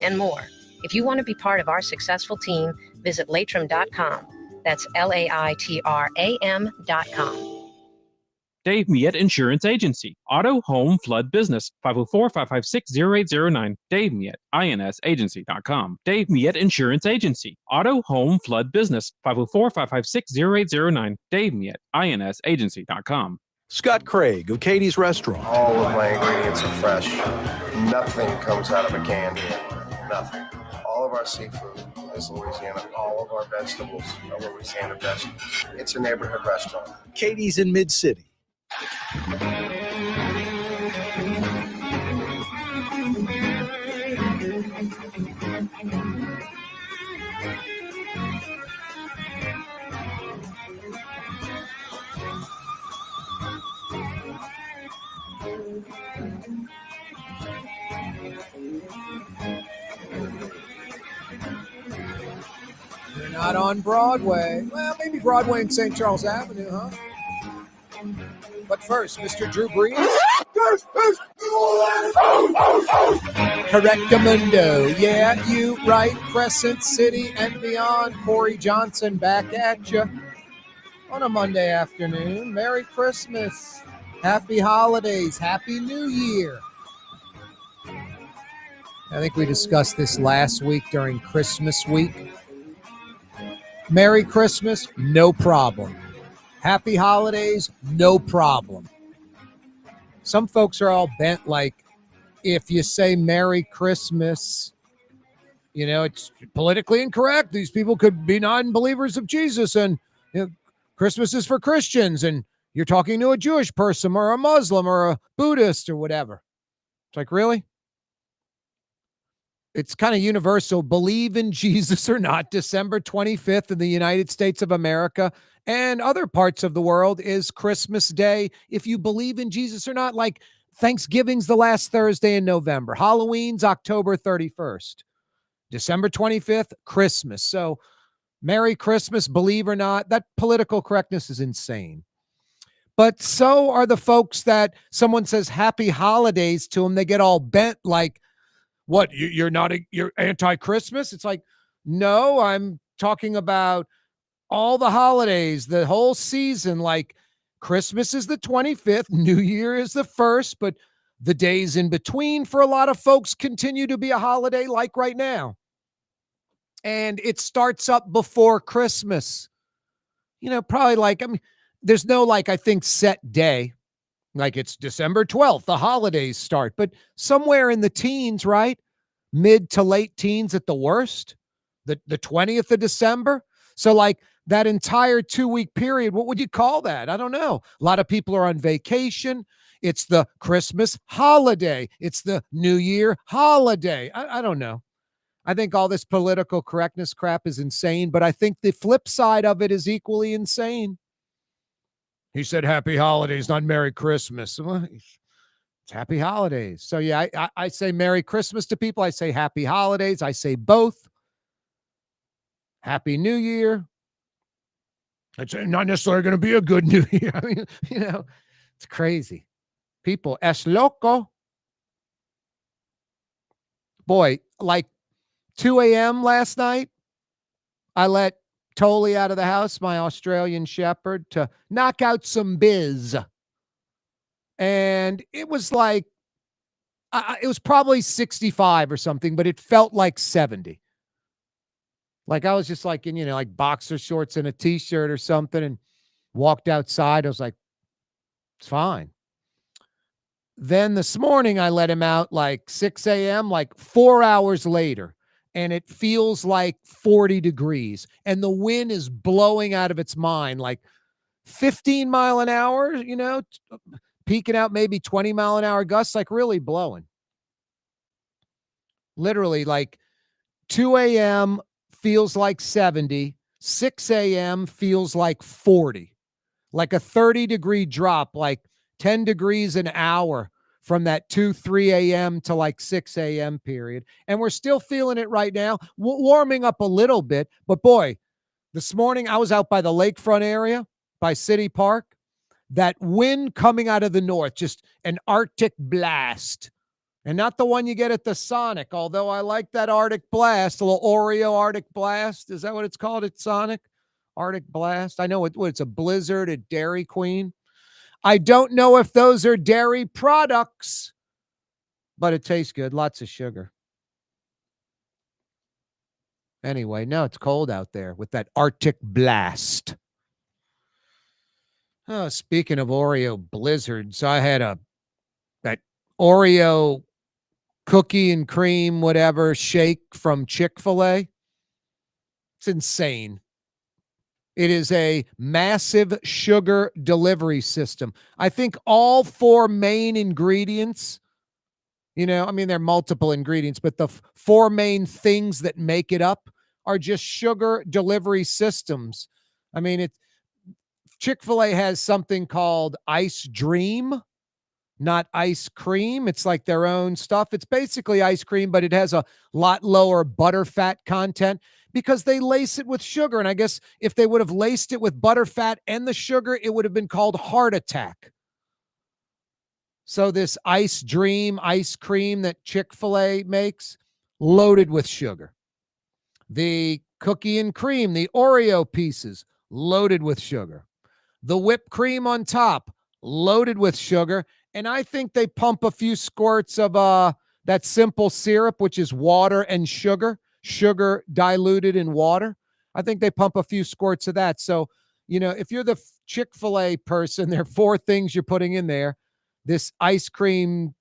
and more. If you want to be part of our successful team, visit Laitram.com. That's LAITRAM.com. Dave Miette Insurance Agency. Auto, home, flood, business. 504-556-0809. Dave Miette, INSagency.com. Dave Miette Insurance Agency. Auto, home, flood, business. 504-556-0809. Dave Miette, INSagency.com. Scott Craig of Katie's Restaurant. All of my ingredients are fresh. Nothing comes out of a can here. Nothing. All of our seafood is Louisiana. All of our vegetables are Louisiana vegetables. It's a neighborhood restaurant. Katie's in Mid-City. You're not on Broadway. Well, maybe Broadway and St. Charles Avenue, huh? But first, Mr. Drew Brees. Correctamundo. Yeah, you right. Crescent City and beyond. Corey Johnson back at you on a Monday afternoon. Merry Christmas. Happy holidays. Happy New Year. I think we discussed this last week during Christmas week. Merry Christmas, no problem. Happy holidays, no problem. Some folks are all bent like if you say Merry Christmas, you know, it's politically incorrect. These people could be non-believers of Jesus, and you know, Christmas is for Christians, and you're talking to a Jewish person or a Muslim or a Buddhist or whatever. It's like, really? It's kind of universal. Believe in Jesus or not, December 25th in the United States of America and other parts of the world is Christmas Day. If you believe in Jesus or not, like Thanksgiving's the last Thursday in November. Halloween's October 31st. December 25th, Christmas. So Merry Christmas, believe or not. That political correctness is insane. But so are the folks that someone says happy holidays to them. They get all bent like, what, you're anti-Christmas? It's like, no, I'm talking about all the holidays, the whole season. Like Christmas is the 25th, New Year is the 1st, but the days in between for a lot of folks continue to be a holiday like right now. And it starts up before Christmas. You know, probably like, I mean, there's no like, I think, set day. Like it's December 12th, the holidays start, but somewhere in the teens, right? Mid to late teens at the worst, the 20th of December. So like that entire 2-week period, what would you call that? I don't know. A lot of people are on vacation. It's the Christmas holiday. It's the New Year holiday. I don't know. I think all this political correctness crap is insane, but I think the flip side of it is equally insane. He said happy holidays, not Merry Christmas. Well, it's happy holidays. So, yeah, I say Merry Christmas to people. I say happy holidays. I say both. Happy New Year. It's not necessarily going to be a good New Year. I mean, you know, it's crazy. People, es loco. Boy, like 2 a.m. last night, I let Tolly out of the house, my Australian Shepherd, to knock out some biz. And it was like, it was probably 65 or something, but it felt like 70. Like I was just like in, you know, like boxer shorts and a t-shirt or something and walked outside. I was like, it's fine. Then this morning I let him out like 6 a.m., like 4 hours later. And it feels like 40 degrees and the wind is blowing out of its mind, like 15 mile an hour, you know, peaking out maybe 20 mile an hour gusts, like really blowing. Literally like 2 a.m. feels like 70, 6 a.m. feels like 40, like a 30-degree drop, like 10 degrees an hour from that 3 a.m. to like 6 a.m. period. And we're still feeling it right now, warming up a little bit. But boy, this morning I was out by the lakefront area by City Park. That wind coming out of the north, just an Arctic blast And not the one you get at the Sonic, although I like that Arctic Blast, a little Oreo Arctic Blast. Is that what it's called at Sonic? Arctic Blast. I know it's a Blizzard at Dairy Queen. I don't know if those are dairy products, but it tastes good. Lots of sugar. Anyway, no, it's cold out there with that Arctic Blast. Oh, speaking of Oreo blizzards, I had that Oreo cookie and cream, whatever, shake from Chick-fil-A. It's insane. It is a massive sugar delivery system. I think all four main ingredients, there are multiple ingredients, but the four main things that make it up are just sugar delivery systems. Chick-fil-A has something called Ice Dream, not ice cream. It's like their own stuff. It's basically ice cream, but it has a lot lower butterfat content because they lace it with sugar. And I guess if they would have laced it with butterfat and the sugar, it would have been called Heart Attack. So this Ice Dream ice cream that Chick-fil-A makes, loaded with sugar. The cookie and cream, the Oreo pieces, loaded with sugar. The whipped cream on top, loaded with sugar. And I think they pump a few squirts of that simple syrup, which is water and sugar diluted in water. I think they pump a few squirts of that. So, if you're the Chick-fil-A person, there are four things you're putting in there. This ice cream,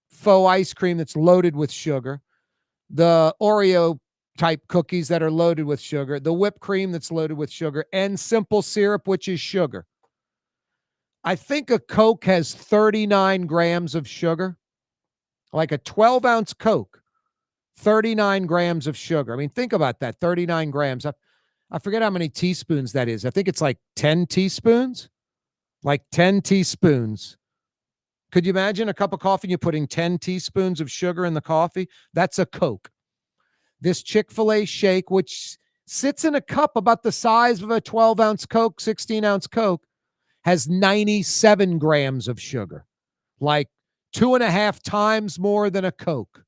faux ice cream that's loaded with sugar. The Oreo type cookies that are loaded with sugar. The whipped cream that's loaded with sugar. And simple syrup, which is sugar. I think a Coke has 39 grams of sugar, like a 12-ounce Coke, 39 grams of sugar. Think about that, 39 grams. I forget how many teaspoons that is. I think it's like 10 teaspoons, like 10 teaspoons. Could you imagine a cup of coffee and you're putting 10 teaspoons of sugar in the coffee? That's a Coke. This Chick-fil-A shake, which sits in a cup about the size of a 12-ounce Coke, 16-ounce Coke, has 97 grams of sugar, like 2.5 times more than a Coke.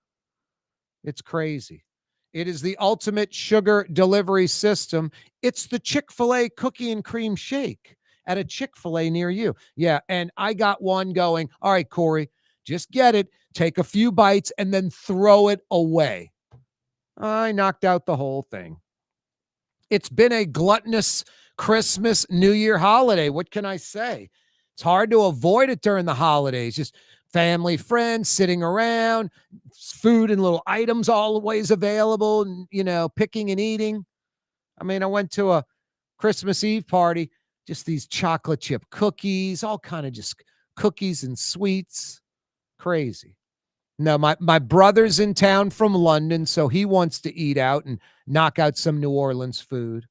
It's crazy. It is the ultimate sugar delivery system. It's the Chick-fil-A cookie and cream shake at a Chick-fil-A near you. Yeah, and I got one going, all right, Corey, just get it, take a few bites, and then throw it away. I knocked out the whole thing. It's been a gluttonous Christmas, New Year holiday. What can I say? It's hard to avoid it during the holidays. Just family, friends, sitting around, food and little items always available, picking and eating. I went to a Christmas Eve party, just these chocolate chip cookies, all kind of just cookies and sweets. Crazy. No, my brother's in town from London, so he wants to eat out and knock out some New Orleans food.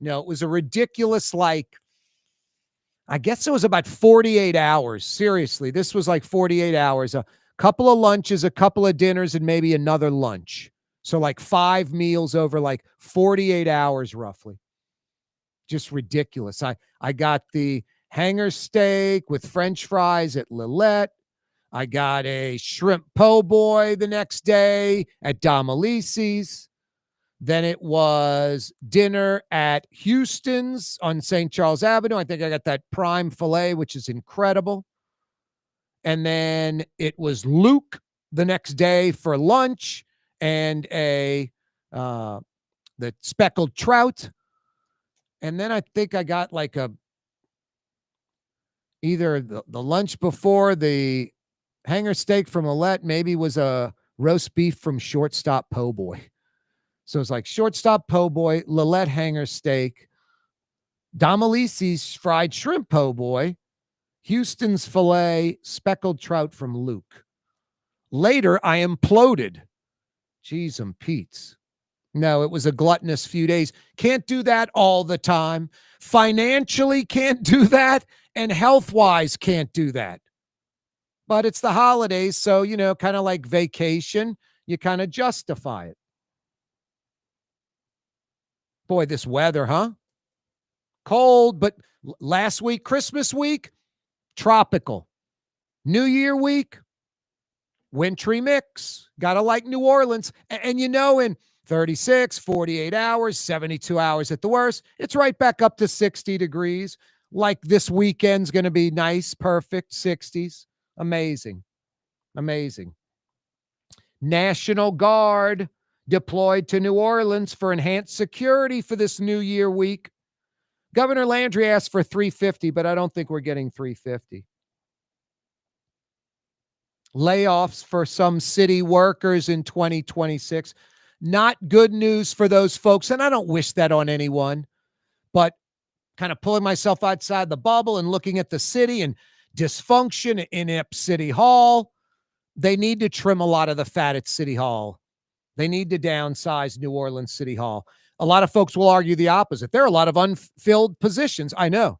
No, it was a ridiculous, I guess it was about 48 hours. Seriously, this was like 48 hours. A couple of lunches, a couple of dinners, and maybe another lunch. So like 5 meals over like 48 hours roughly. Just ridiculous. I got the hanger steak with French fries at Lillet. I got a shrimp po' boy the next day at Domalice's. Then it was dinner at Houston's on St. Charles Avenue. I think I got that prime filet, which is incredible. And then it was Luke the next day for lunch and the speckled trout. And then I think I got like either the lunch before the hanger steak from Lillet, maybe was a roast beef from Shortstop Po' Boy. So it's like Shortstop Po' Boy, Lillet hanger steak, Domalice's fried shrimp po' boy, Houston's filet, speckled trout from Luke. Later, I imploded. Jeez and Pete's. No, it was a gluttonous few days. Can't do that all the time. Financially can't do that, and health-wise can't do that. But it's the holidays, so, kind of like vacation, you kind of justify it. Boy, this weather, huh? Cold, but last week, Christmas week, tropical. New Year week, Wintry mix. Gotta like New Orleans. And you know, in 36, 48 hours, 72 hours at the worst, it's right back up to 60 degrees. Like this weekend's going to be nice, perfect 60s. Amazing. Amazing. National Guard deployed to New Orleans for enhanced security for this New Year week. Governor Landry asked for 350, but I don't think we're getting 350. Layoffs for some city workers in 2026. Not good news for those folks, and I don't wish that on anyone, but kind of pulling myself outside the bubble and looking at the city and dysfunction in Ip City Hall. They need to trim a lot of the fat at City Hall. They need to downsize New Orleans City Hall. A lot of folks will argue the opposite. There are a lot of unfilled positions, I know.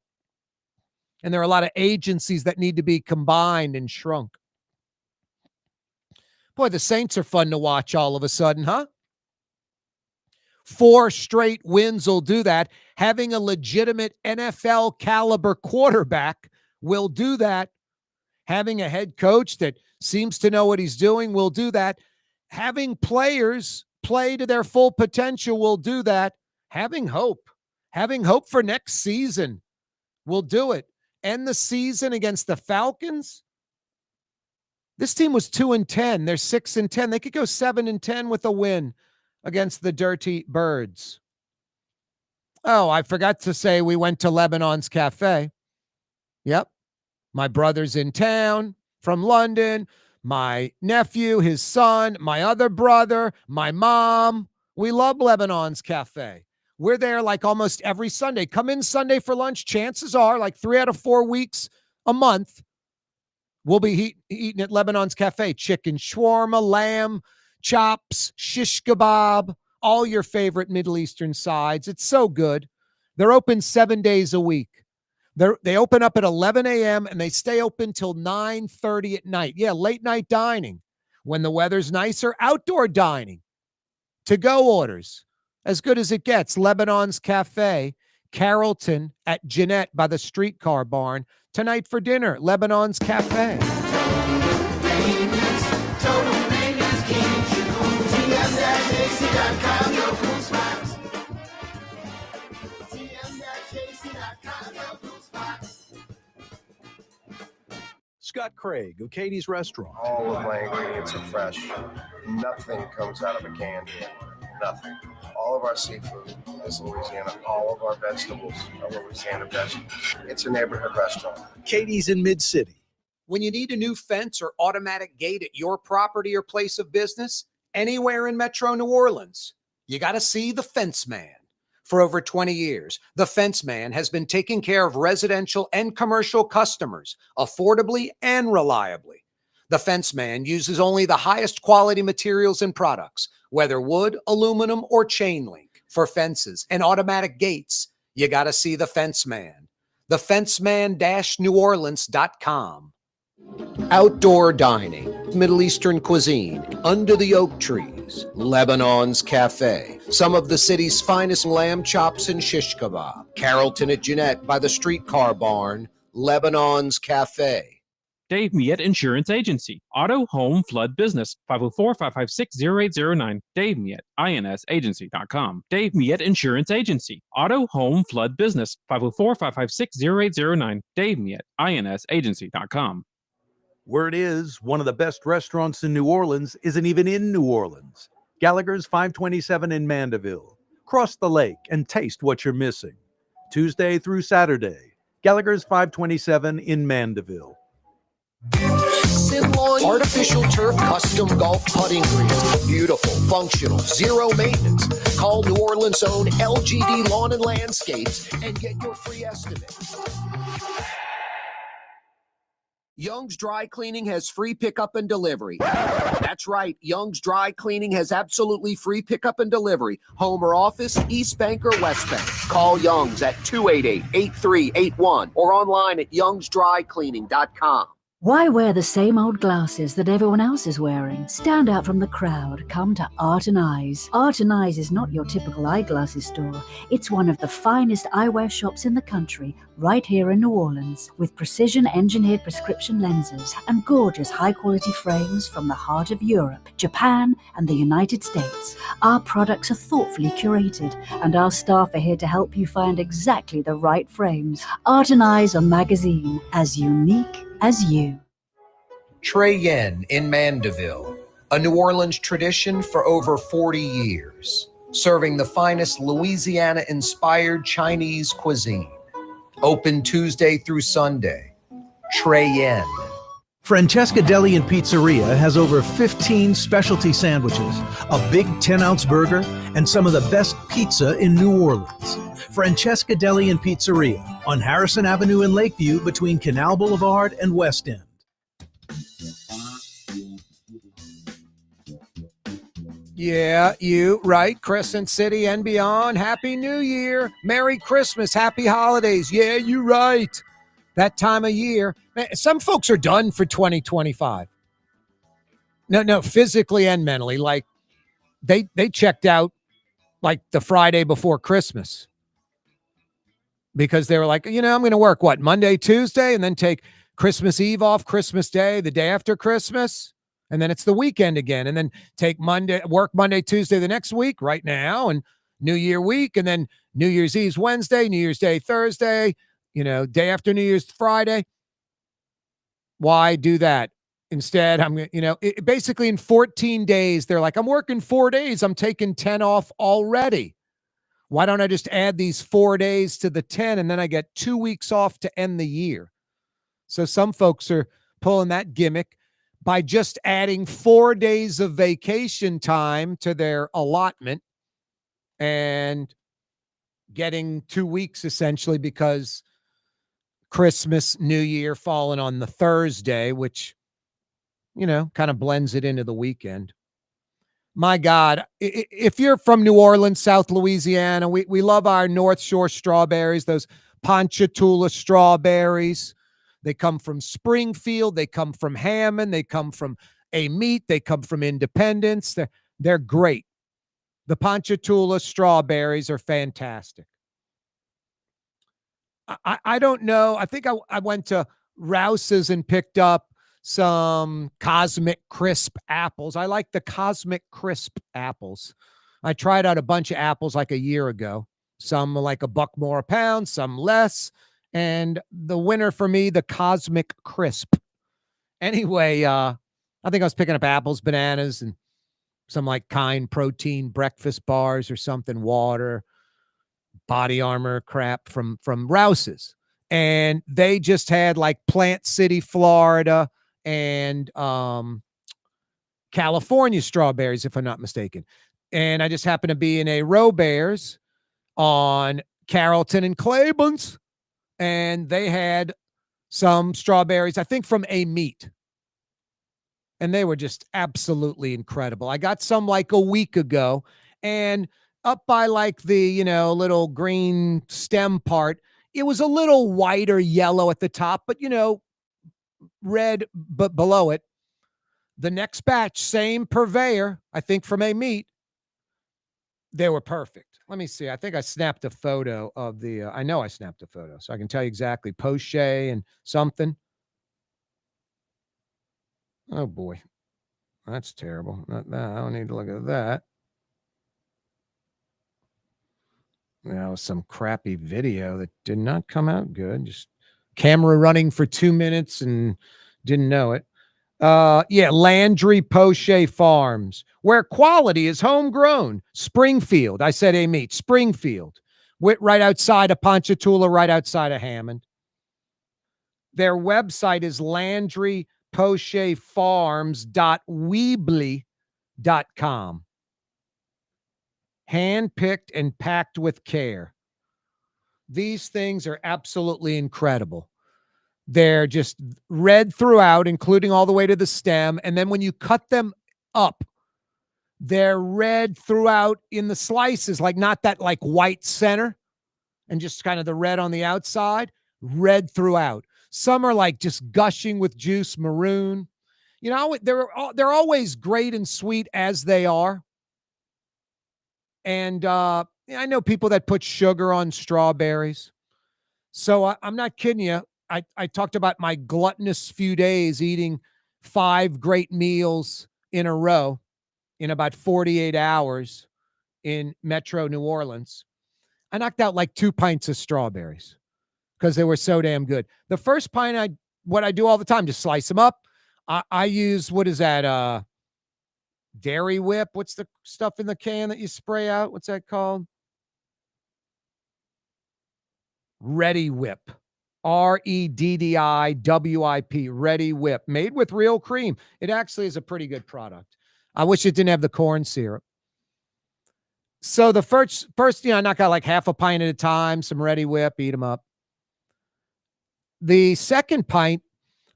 And there are a lot of agencies that need to be combined and shrunk. Boy, the Saints are fun to watch all of a sudden, huh? 4 straight wins will do that. Having a legitimate NFL caliber quarterback will do that. Having a head coach that seems to know what he's doing will do that. Having players play to their full potential will do that. Having hope for next season will do it. End the season against the Falcons. This team was 2-10. They're 6-10. They could go 7-10 with a win against the Dirty Birds. Oh, I forgot to say we went to Lebanon's Cafe. Yep. My brother's in town from London. My nephew, his son, my other brother, my mom. We love Lebanon's Cafe. We're there like almost every Sunday. Come in Sunday for lunch. Chances are like 3 out of 4 weeks a month, we'll be eating at Lebanon's Cafe. Chicken shawarma, lamb chops, shish kebab, all your favorite Middle Eastern sides. It's so good. They're open 7 days a week. They open up at 11 a.m. and they stay open till 9:30 at night. Yeah, late night dining. When the weather's nicer, outdoor dining. To-go orders. As good as it gets. Lebanon's Cafe, Carrollton at Jeanette by the streetcar barn. Tonight for dinner, Lebanon's Cafe. Scott Craig of Katie's Restaurant. All of my ingredients are fresh. Nothing comes out of a can here. Nothing. All of our seafood is Louisiana. All of our vegetables are Louisiana vegetables. It's a neighborhood restaurant. Katie's in Mid-City. When you need a new fence or automatic gate at your property or place of business, anywhere in Metro New Orleans, you got to see the Fence Man. For over 20 years, the Fence Man has been taking care of residential and commercial customers affordably and reliably. The Fence Man uses only the highest quality materials and products, whether wood, aluminum, or chain link. For fences and automatic gates, you got to see the Fence Man. TheFenceMan-NewOrleans.com. Outdoor dining, Middle Eastern cuisine, under the oak trees, Lebanon's Cafe, some of the city's finest lamb chops and shish kebab, Carrollton at Jeanette by the streetcar barn, Lebanon's Cafe. Dave Miette Insurance Agency. Auto, home, flood, business. 504-556-0809. Dave Miette, INSagency.com. Dave Miette Insurance Agency. Auto, home, flood, business. 504-556-0809. Dave Miette, INSagency.com. Word is, one of the best restaurants in New Orleans isn't even in New Orleans. Gallagher's 527 in Mandeville. Cross the lake and taste what you're missing. Tuesday through Saturday. Gallagher's 527 in Mandeville. Artificial turf custom golf putting greens. Beautiful, functional, zero maintenance. Call New Orleans' own LGD Lawn and Landscapes and get your free estimate. Young's Dry Cleaning has free pickup and delivery. That's right. Young's Dry Cleaning has absolutely free pickup and delivery. Home or office, East Bank or West Bank. Call Young's at 288-8381 or online at youngsdrycleaning.com. Why wear the same old glasses that everyone else is wearing? Stand out from the crowd. Come to Art and Eyes. Art and Eyes is not your typical eyeglasses store. It's one of the finest eyewear shops in the country, right here in New Orleans, with precision-engineered prescription lenses and gorgeous high-quality frames from the heart of Europe, Japan, and the United States. Our products are thoughtfully curated, and our staff are here to help you find exactly the right frames. Art and Eyes are magazine, as unique as you. Trey Yen in Mandeville, a New Orleans tradition for over 40 years, serving the finest Louisiana-inspired Chinese cuisine. Open Tuesday through Sunday. Trey Yen. Francesca Deli and Pizzeria has over 15 specialty sandwiches, a big 10-ounce burger, and some of the best pizza in New Orleans. Francesca Deli and Pizzeria on Harrison Avenue in Lakeview between Canal Boulevard and West End. Yeah, you right. Crescent City and beyond. Happy New Year. Merry Christmas. Happy holidays. Yeah, you right. That time of year. Man, some folks are done for 2025. No, physically and mentally. Like they checked out like the Friday before Christmas. Because they were like, I'm going to work Monday, Tuesday, and then take Christmas Eve off, Christmas Day, the day after Christmas. And then it's the weekend again. And then take work Monday, Tuesday the next week right now, and New Year week. And then New Year's Eve's Wednesday, New Year's Day, Thursday, day after New Year's Friday. Why do that? Instead, I'm basically in 14 days, they're like, I'm working 4 days. I'm taking 10 off already. Why don't I just add these 4 days to the 10 and then I get 2 weeks off to end the year? So some folks are pulling that gimmick by just adding 4 days of vacation time to their allotment and getting 2 weeks essentially because Christmas, New Year falling on the Thursday, which, kind of blends it into the weekend. My God, if you're from New Orleans, South Louisiana, we love our North Shore strawberries, those Ponchatoula strawberries. They come from Springfield. They come from Hammond. They come from Amite. They come from Independence. They're great. The Ponchatoula strawberries are fantastic. I don't know. I think I went to Rouse's and picked up some Cosmic Crisp apples. I like the Cosmic Crisp apples. I tried out a bunch of apples like a year ago. Some like $1 more a pound, some less. And the winner for me, the Cosmic Crisp. Anyway, I think I was picking up apples, bananas, and some like Kind protein breakfast bars or something, water, Body Armor crap from Rouse's. And they just had like Plant City, Florida, and California strawberries, if I'm not mistaken. And I just happened to be in a Robert's on Carrollton and Claiborne's, and they had some strawberries, I think from Amite. And they were just absolutely incredible. I got some like a week ago, and up by like the, little green stem part, it was a little white or yellow at the top, but, red but below it. The next batch, same purveyor, I think from Amite. They were perfect. Let me see. I think I snapped a photo of the, I know I snapped a photo, so I can tell you exactly. Poche and something. Oh boy. That's terrible. Not that. I don't need to look at that. Some crappy video that did not come out good. Just camera running for 2 minutes and didn't know it. Landry Poche Farms, where quality is homegrown. Springfield. I said Amite. Springfield. Right outside of Ponchatoula, right outside of Hammond. Their website is LandryPocheFarms.weebly.com. Hand-picked and packed with care. These things are absolutely incredible. They're just red throughout, including all the way to the stem. And then when you cut them up, they're red throughout in the slices, like not that like white center and just kind of the red on the outside, red throughout. Some are like just gushing with juice, maroon. You know, they're always great and sweet as they are. And I know people that put sugar on strawberries. So I'm not kidding you. I talked about my gluttonous few days eating 5 great meals in a row in about 48 hours in Metro New Orleans. I knocked out like 2 pints of strawberries because they were so damn good. The first pint, what I do all the time, just slice them up. I use, what is that? Dairy Whip. What's the stuff in the can that you spray out? What's that called? Ready Whip. REDDIWIP. Ready Whip. Made with real cream. It actually is a pretty good product. I wish it didn't have the corn syrup. So the first, I knock out like half a pint at a time, some Ready Whip, eat them up. The second pint,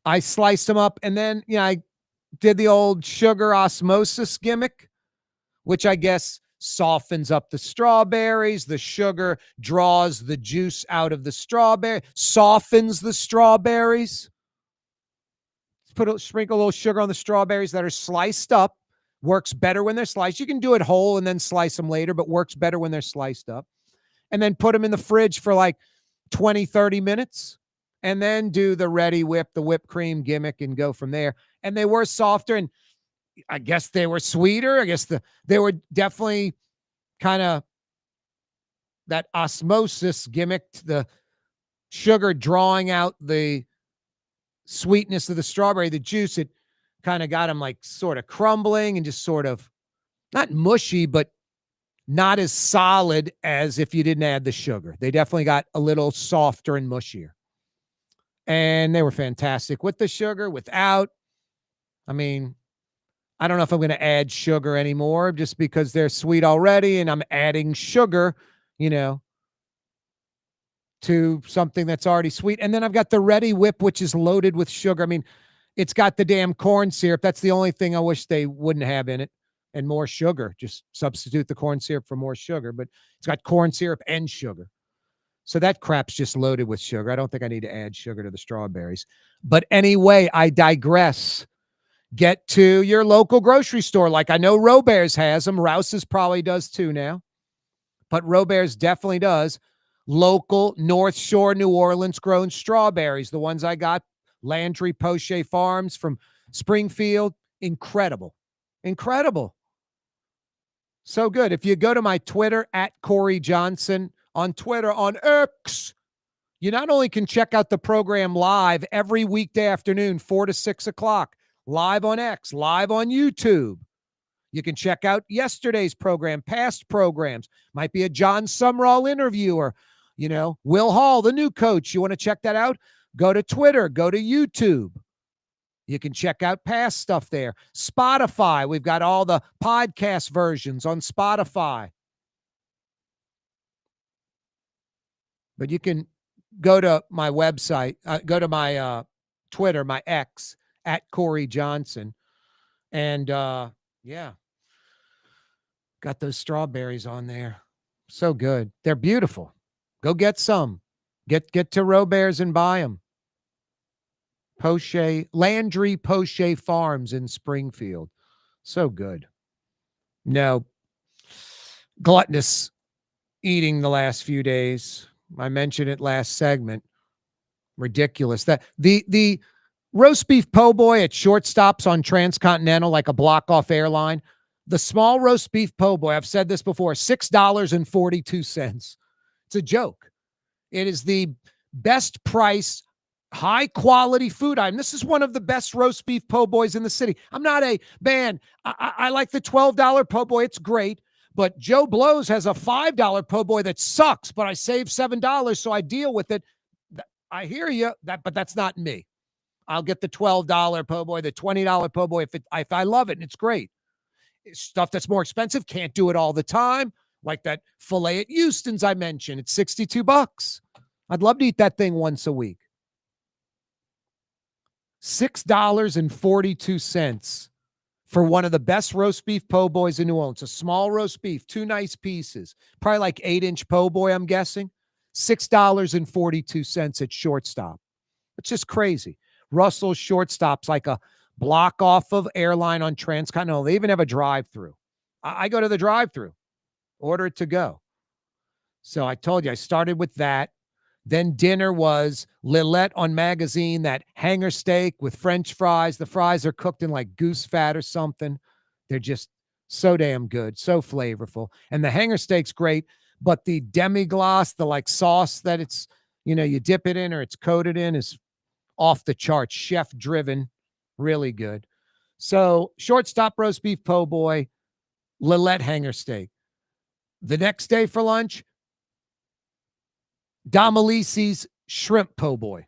I sliced them up, and then, I did the old sugar osmosis gimmick, which I guess softens up the strawberries. The sugar draws the juice out of the strawberry, softens the strawberries. Sprinkle a little sugar on the strawberries that are sliced up. Works better when they're sliced. You can do it whole and then slice them later, but works better when they're sliced up. And then put them in the fridge for like 20, 30 minutes. And then do the Ready Whip, the whipped cream gimmick, and go from there. And they were softer, and I guess they were sweeter. I guess they were definitely kind of that osmosis gimmick, the sugar drawing out the sweetness of the strawberry, the juice. It kind of got them like sort of crumbling and just sort of not mushy, but not as solid as if you didn't add the sugar. They definitely got a little softer and mushier. And they were fantastic with the sugar, without. I mean, I don't know if I'm going to add sugar anymore just because they're sweet already and I'm adding sugar, to something that's already sweet. And then I've got the Ready Whip, which is loaded with sugar. I mean, it's got the damn corn syrup. That's the only thing I wish they wouldn't have in it. And more sugar. Just substitute the corn syrup for more sugar. But it's got corn syrup and sugar. So that crap's just loaded with sugar. I don't think I need to add sugar to the strawberries. But anyway, I digress. Get to your local grocery store. Like I know Robert's has them. Rouse's probably does too now. But Robert's definitely does. Local North Shore, New Orleans grown strawberries. The ones I got, Landry Poche Farms from Springfield. Incredible. Incredible. So good. If you go to my Twitter, at Corey Johnson, on Twitter, on X, you not only can check out the program live every weekday afternoon, 4 to 6 o'clock, live on X, live on YouTube. You can check out yesterday's program, past programs. Might be a John Sumrall interview or, Will Hall, the new coach. You want to check that out? Go to Twitter, go to YouTube. You can check out past stuff there. Spotify, we've got all the podcast versions on Spotify. But you can go to my website, go to my Twitter, my X, at Corey Johnson. And got those strawberries on there. So good. They're beautiful. Go get some. Get to Robert's and buy them. Landry Poche Farms in Springfield. So good. No, gluttonous eating the last few days. I mentioned it last segment. Ridiculous. That the roast beef po' boy at shortstops on Transcontinental, like a block off airline. The small roast beef po' boy, I've said this before, $6.42. It's a joke. It is the best price, high quality food item. This is one of the best roast beef po' boys in the city. I'm not a man. I like the $12 po' boy. It's great. But Joe Blow's has a $5 po' boy that sucks, but I save $7, so I deal with it. I hear you, but that's not me. I'll get the $12 po' boy, the $20 po' boy if I love it and it's great. Stuff that's more expensive, can't do it all the time. Like that filet at Houston's I mentioned, it's $62. I'd love to eat that thing once a week. $6.42 for one of the best roast beef po' boys in New Orleans. A small roast beef, 2 nice pieces, probably like 8-inch po' boy, I'm guessing. $6.42 at shortstop. It's just crazy. Russell's shortstop's like a block off of Airline on Transcontinental. They even have a drive-through. I go to the drive-through, order it to go. So I told you, I started with that. Then dinner was Lillet on Magazine, that hanger steak with French fries. The fries are cooked in like goose fat or something. They're just so damn good, so flavorful. And the hanger steak's great, but the demi-glace, the like sauce that it's, you dip it in or it's coated in is off the charts, chef-driven, really good. So shortstop roast beef po' boy, Lillet hanger steak. The next day for lunch, Domalice's shrimp po' boy.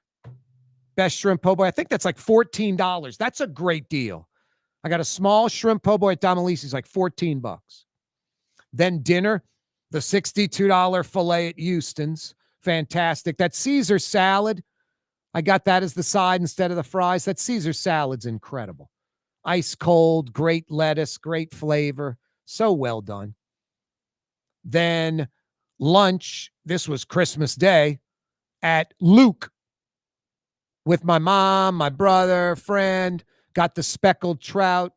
Best shrimp po' boy. I think that's like $14. That's a great deal. I got a small shrimp po' boy at Domalice's, like $14. Then dinner, the $62 filet at Houston's. Fantastic. That Caesar salad, I got that as the side instead of the fries. That Caesar salad's incredible. Ice cold, great lettuce, great flavor. So well done. Then lunch, this was Christmas Day, at Luke with my mom, my brother, friend, got the speckled trout.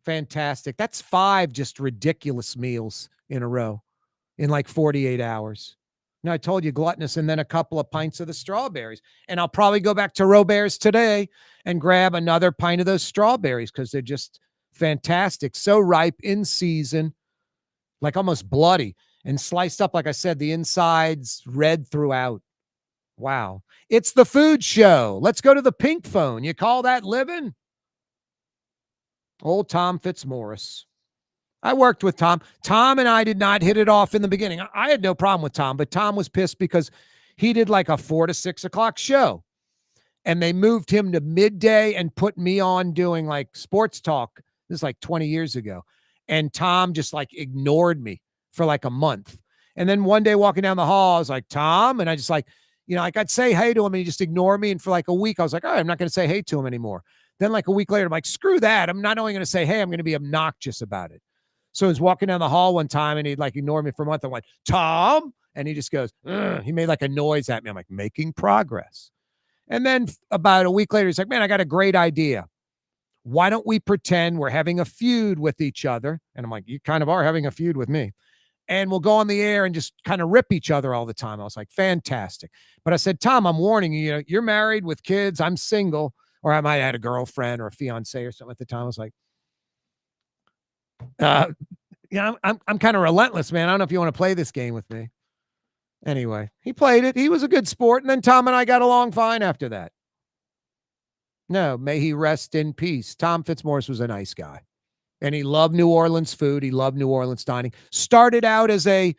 Fantastic. That's 5 just ridiculous meals in a row in like 48 hours. Now, I told you gluttonous, and then a couple of pints of the strawberries. And I'll probably go back to Robert's today and grab another pint of those strawberries because they're just fantastic. So ripe, in season, like almost bloody, and sliced up, like I said, the insides red throughout. Wow. It's the food show. Let's go to the pink phone. You call that living? Old Tom Fitzmaurice. I worked with Tom. Tom and I did not hit it off in the beginning. I had no problem with Tom, but Tom was pissed because he did like a 4 to 6 o'clock show. And they moved him to midday and put me on doing like sports talk. This is like 20 years ago. And Tom just like ignored me for like a month. And then one day walking down the hall, I was like, Tom, and I just like, like I'd say hey to him and he just ignored me. And for like a week, I was like, all right, I'm not going to say hey to him anymore. Then like a week later, I'm like, screw that. I'm not only going to say hey, I'm going to be obnoxious about it. So I was walking down the hall one time and he'd like ignore me for a month. I'm like, Tom. And he just goes, ugh. He made like a noise at me. I'm like, making progress. And then about a week later, he's like, man, I got a great idea. Why don't we pretend we're having a feud with each other? And I'm like, you kind of are having a feud with me. And we'll go on the air and just kind of rip each other all the time. I was like, fantastic. But I said, Tom, I'm warning you, you're married with kids. I'm single. Or I might have had a girlfriend or a fiance or something at the time. I was like, I'm kind of relentless, man. I don't know if you want to play this game with me. Anyway, he played it. He was a good sport. And then Tom and I got along fine after that. No, may he rest in peace. Tom Fitzmaurice was a nice guy. And he loved New Orleans food. He loved New Orleans dining. Started out as a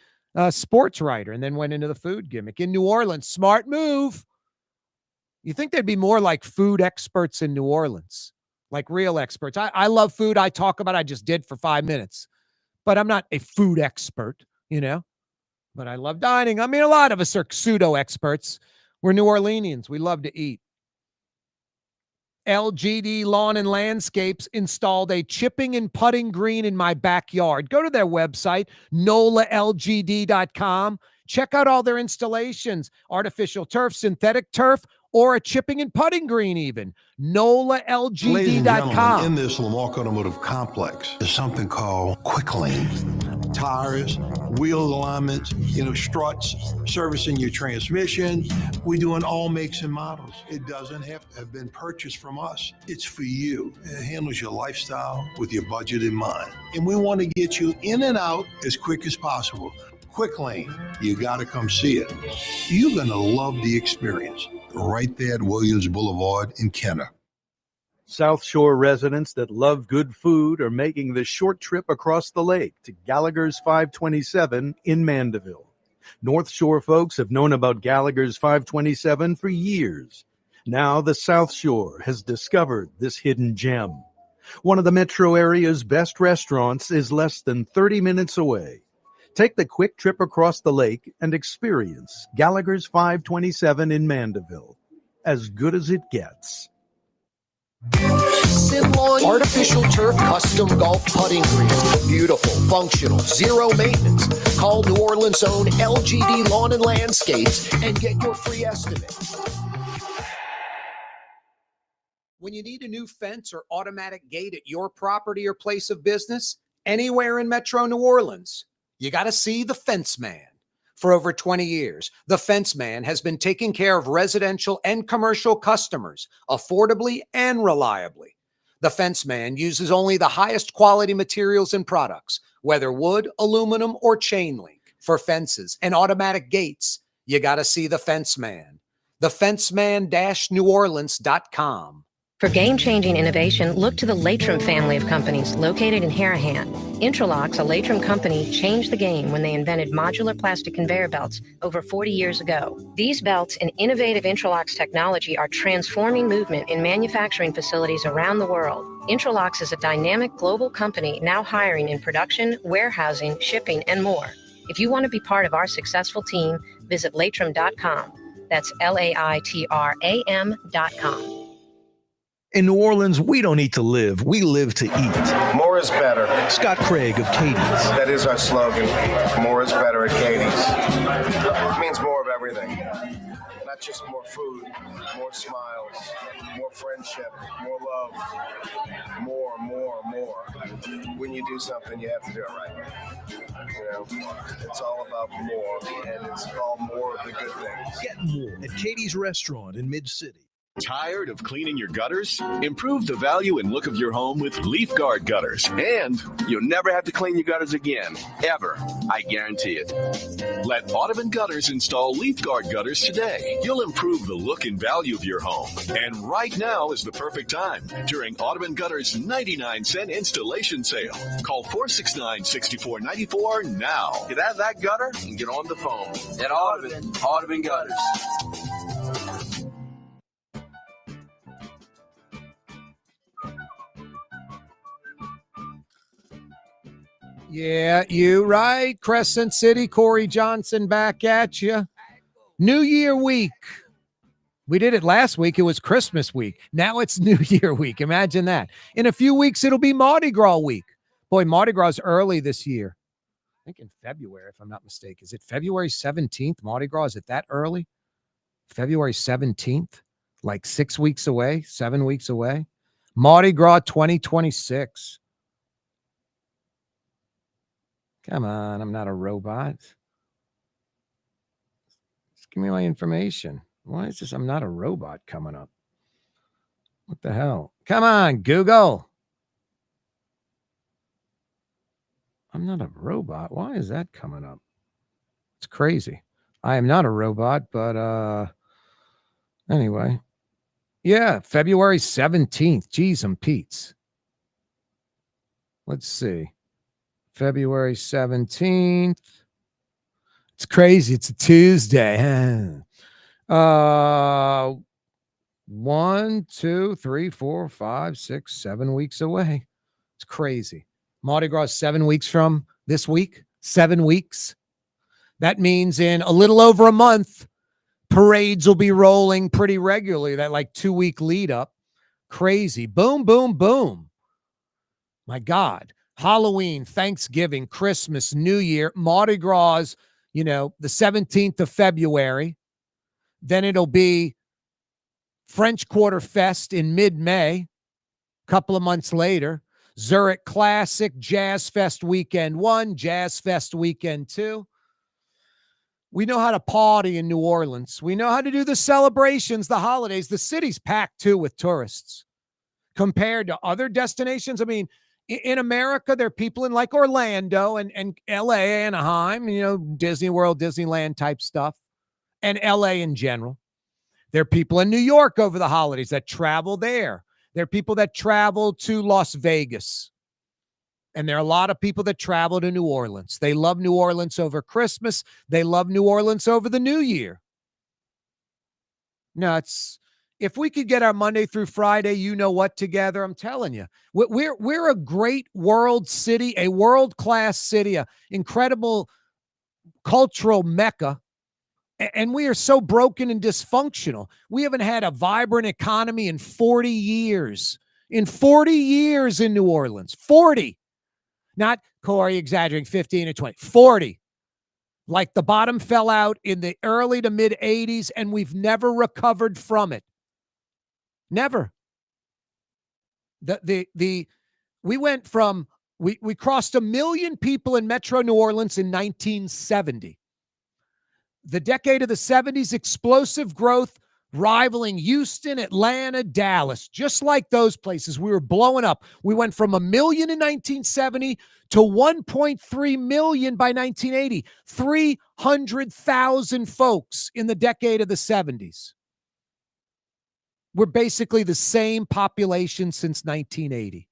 sports writer and then went into the food gimmick. In New Orleans, smart move. You think there'd be more like food experts in New Orleans, like real experts. I love food. I talk about it. I just did for 5 minutes. But I'm not a food expert, But I love dining. I mean, a lot of us are pseudo experts. We're New Orleanians. We love to eat. LGD Lawn and Landscapes installed a chipping and putting green in my backyard. Go to their website, NOLALGD.com. Check out all their installations, artificial turf, synthetic turf, or a chipping and putting green even. NOLALGD.com. Ladies and gentlemen, in this Lamarque Automotive Complex is something called Quick Lane. Tires, wheel alignments, struts, servicing your transmission. We're doing all makes and models. It doesn't have to have been purchased from us. It's for you. It handles your lifestyle with your budget in mind. And we want to get you in and out as quick as possible. Quick Lane, you got to come see it. You're going to love the experience. Right there at Williams Boulevard in Kenner. South Shore residents that love good food are making the short trip across the lake to Gallagher's 527 in Mandeville. North Shore folks have known about Gallagher's 527 for years. Now the South Shore has discovered this hidden gem. One of the metro area's best restaurants is less than 30 minutes away. Take the quick trip across the lake and experience Gallagher's 527 in Mandeville. As good as it gets. Artificial turf custom golf putting green. Beautiful, functional, zero maintenance. Call New Orleans' own LGD Lawn and Landscapes and get your free estimate. When you need a new fence or automatic gate at your property or place of business, anywhere in Metro New Orleans, you got to see the Fence Man. For over 20 years, the Fence Man has been taking care of residential and commercial customers affordably and reliably. The Fence Man uses only the highest quality materials and products, whether wood, aluminum, or chain link. For fences and automatic gates, you got to see the Fence Man. TheFenceman-NewOrleans.com. For game-changing innovation, look to the Latrim family of companies located in Harahan. Intralocks, a Latrim company, changed the game when they invented modular plastic conveyor belts over 40 years ago. These belts and innovative Intralocks technology are transforming movement in manufacturing facilities around the world. Intralocks is a dynamic global company now hiring in production, warehousing, shipping, and more. If you want to be part of our successful team, visit Latrim.com. That's LAITRAM.com. In New Orleans, we don't eat to live. We live to eat. More is better. Scott Craig of Katie's. That is our slogan. More is better at Katie's. It means more of everything. Not just more food, more smiles, more friendship, more love, more. When you do something, you have to do it right. You know, it's all about more, and it's all more of the good things. Get more at Katie's Restaurant in Mid-City. Tired of cleaning your gutters? Improve the value and look of your home with Leaf Guard gutters. And you'll never have to clean your gutters again. Ever. I guarantee it. Let Audubon Gutters install Leaf Guard gutters today. You'll improve the look and value of your home. And right now is the perfect time during Audubon Gutters' 99-cent installation sale. Call 469-6494 now. Get out of that gutter and get on the phone. At Audubon Gutters. Yeah, you right. Crescent City, Corey Johnson back at you. New Year week. We did it last week. It was Christmas week. Now it's New Year week. Imagine that. In a few weeks, it'll be Mardi Gras week. Boy, Mardi Gras is early this year. I think in February, if I'm not mistaken. Is it February 17th? Mardi Gras, is it that early? February 17th? Like 6 weeks away? 7 weeks away? Mardi Gras 2026. Come on, I'm not a robot. Just give me my information. Why is this? I'm not a robot coming up. What the hell? Come on, Google. I'm not a robot. Why is that coming up? It's crazy. I am not a robot, but anyway. Yeah, February 17th. Geez, and Pete's. Let's see. February 17th. It's crazy. It's a Tuesday. 1, 2, 3, 4, 5, 6, 7 weeks away. It's crazy. Mardi Gras 7 weeks from this week. 7 weeks. That means in a little over a month, parades will be rolling pretty regularly. That like 2-week lead up. Crazy. Boom, boom, boom. My God. Halloween, Thanksgiving, Christmas, New Year, Mardi Gras, the 17th of February. Then it'll be French Quarter Fest in mid-May, a couple of months later. Zurich Classic, Jazz Fest Weekend 1, Jazz Fest Weekend 2. We know how to party in New Orleans. We know how to do the celebrations, the holidays. The city's packed, too, with tourists. Compared to other destinations, I mean, in America, there are people in like Orlando and LA, Anaheim, Disney World, Disneyland type stuff, and LA in general. There are people in New York over the holidays that travel there. There are people that travel to Las Vegas. And there are a lot of people that travel to New Orleans. They love New Orleans over Christmas. They love New Orleans over the New Year. Nuts. If we could get our Monday through Friday, together, I'm telling you, we're a great world city, a world-class city, an incredible cultural mecca, and we are so broken and dysfunctional. We haven't had a vibrant economy in 40 years. In 40 years in New Orleans. 40. Not, Corey, exaggerating, 15 or 20. 40. Like the bottom fell out in the early to mid-'80s, and we've never recovered from it. Never. We went from we crossed 1 million people in Metro New Orleans in 1970. The decade of the 70s, explosive growth, rivaling Houston, Atlanta, Dallas, just like those places. We were blowing up. We went from 1 million in 1970 to 1.3 million by 1980. 300,000 folks in the decade of the 70s. We're basically the same population since 1980.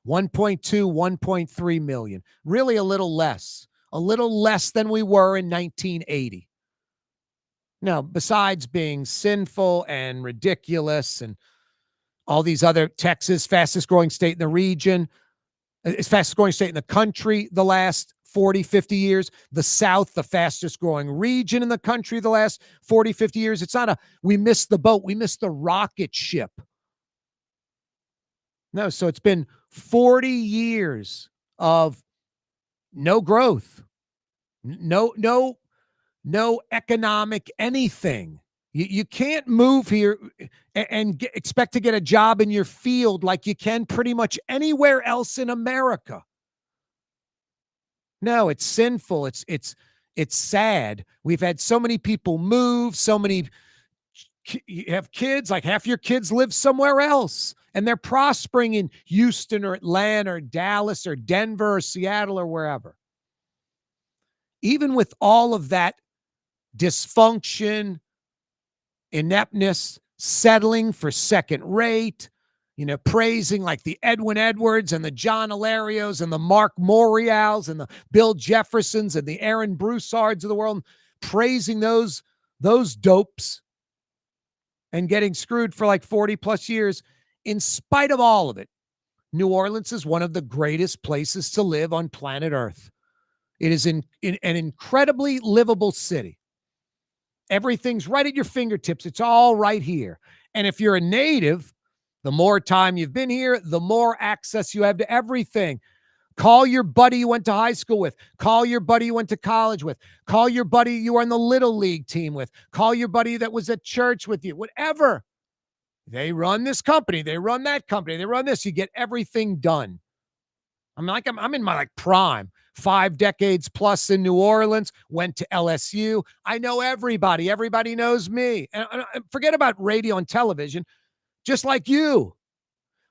1.2, 1.3 million. Really a little less than we were in 1980. Now, besides being sinful and ridiculous and all these other, Texas, fastest growing state in the region, it's fastest growing state in the country the last 40, 50 years. The South, the fastest growing region in the country the last 40, 50 years. It's not we missed the boat. We missed the rocket ship. No, so it's been 40 years of no growth, no economic anything. You can't move here and expect to get a job in your field like you can pretty much anywhere else in America. No, it's sinful. It's sad. We've had so many people move, you have kids, like half your kids live somewhere else, and they're prospering in Houston or Atlanta or Dallas or Denver or Seattle or wherever. Even with all of that dysfunction, ineptness, settling for second rate, praising like the Edwin Edwards and the John Hilarios and the Mark Morials and the Bill Jeffersons and the Aaron Broussards of the world, praising those dopes and getting screwed for like 40 plus years. In spite of all of it, New Orleans is one of the greatest places to live on planet Earth. It is an incredibly livable city. Everything's right at your fingertips. It's all right here. And if you're a native, the more time you've been here, the more access you have to everything. Call your buddy you went to high school with. Call your buddy you went to college with. Call your buddy you were on the Little League team with. Call your buddy that was at church with you. Whatever. They run this company. They run that company. They run this. You get everything done. I'm in my prime. 5 decades plus in New Orleans. Went to LSU. I know everybody. Everybody knows me. And forget about radio and television. Just like you.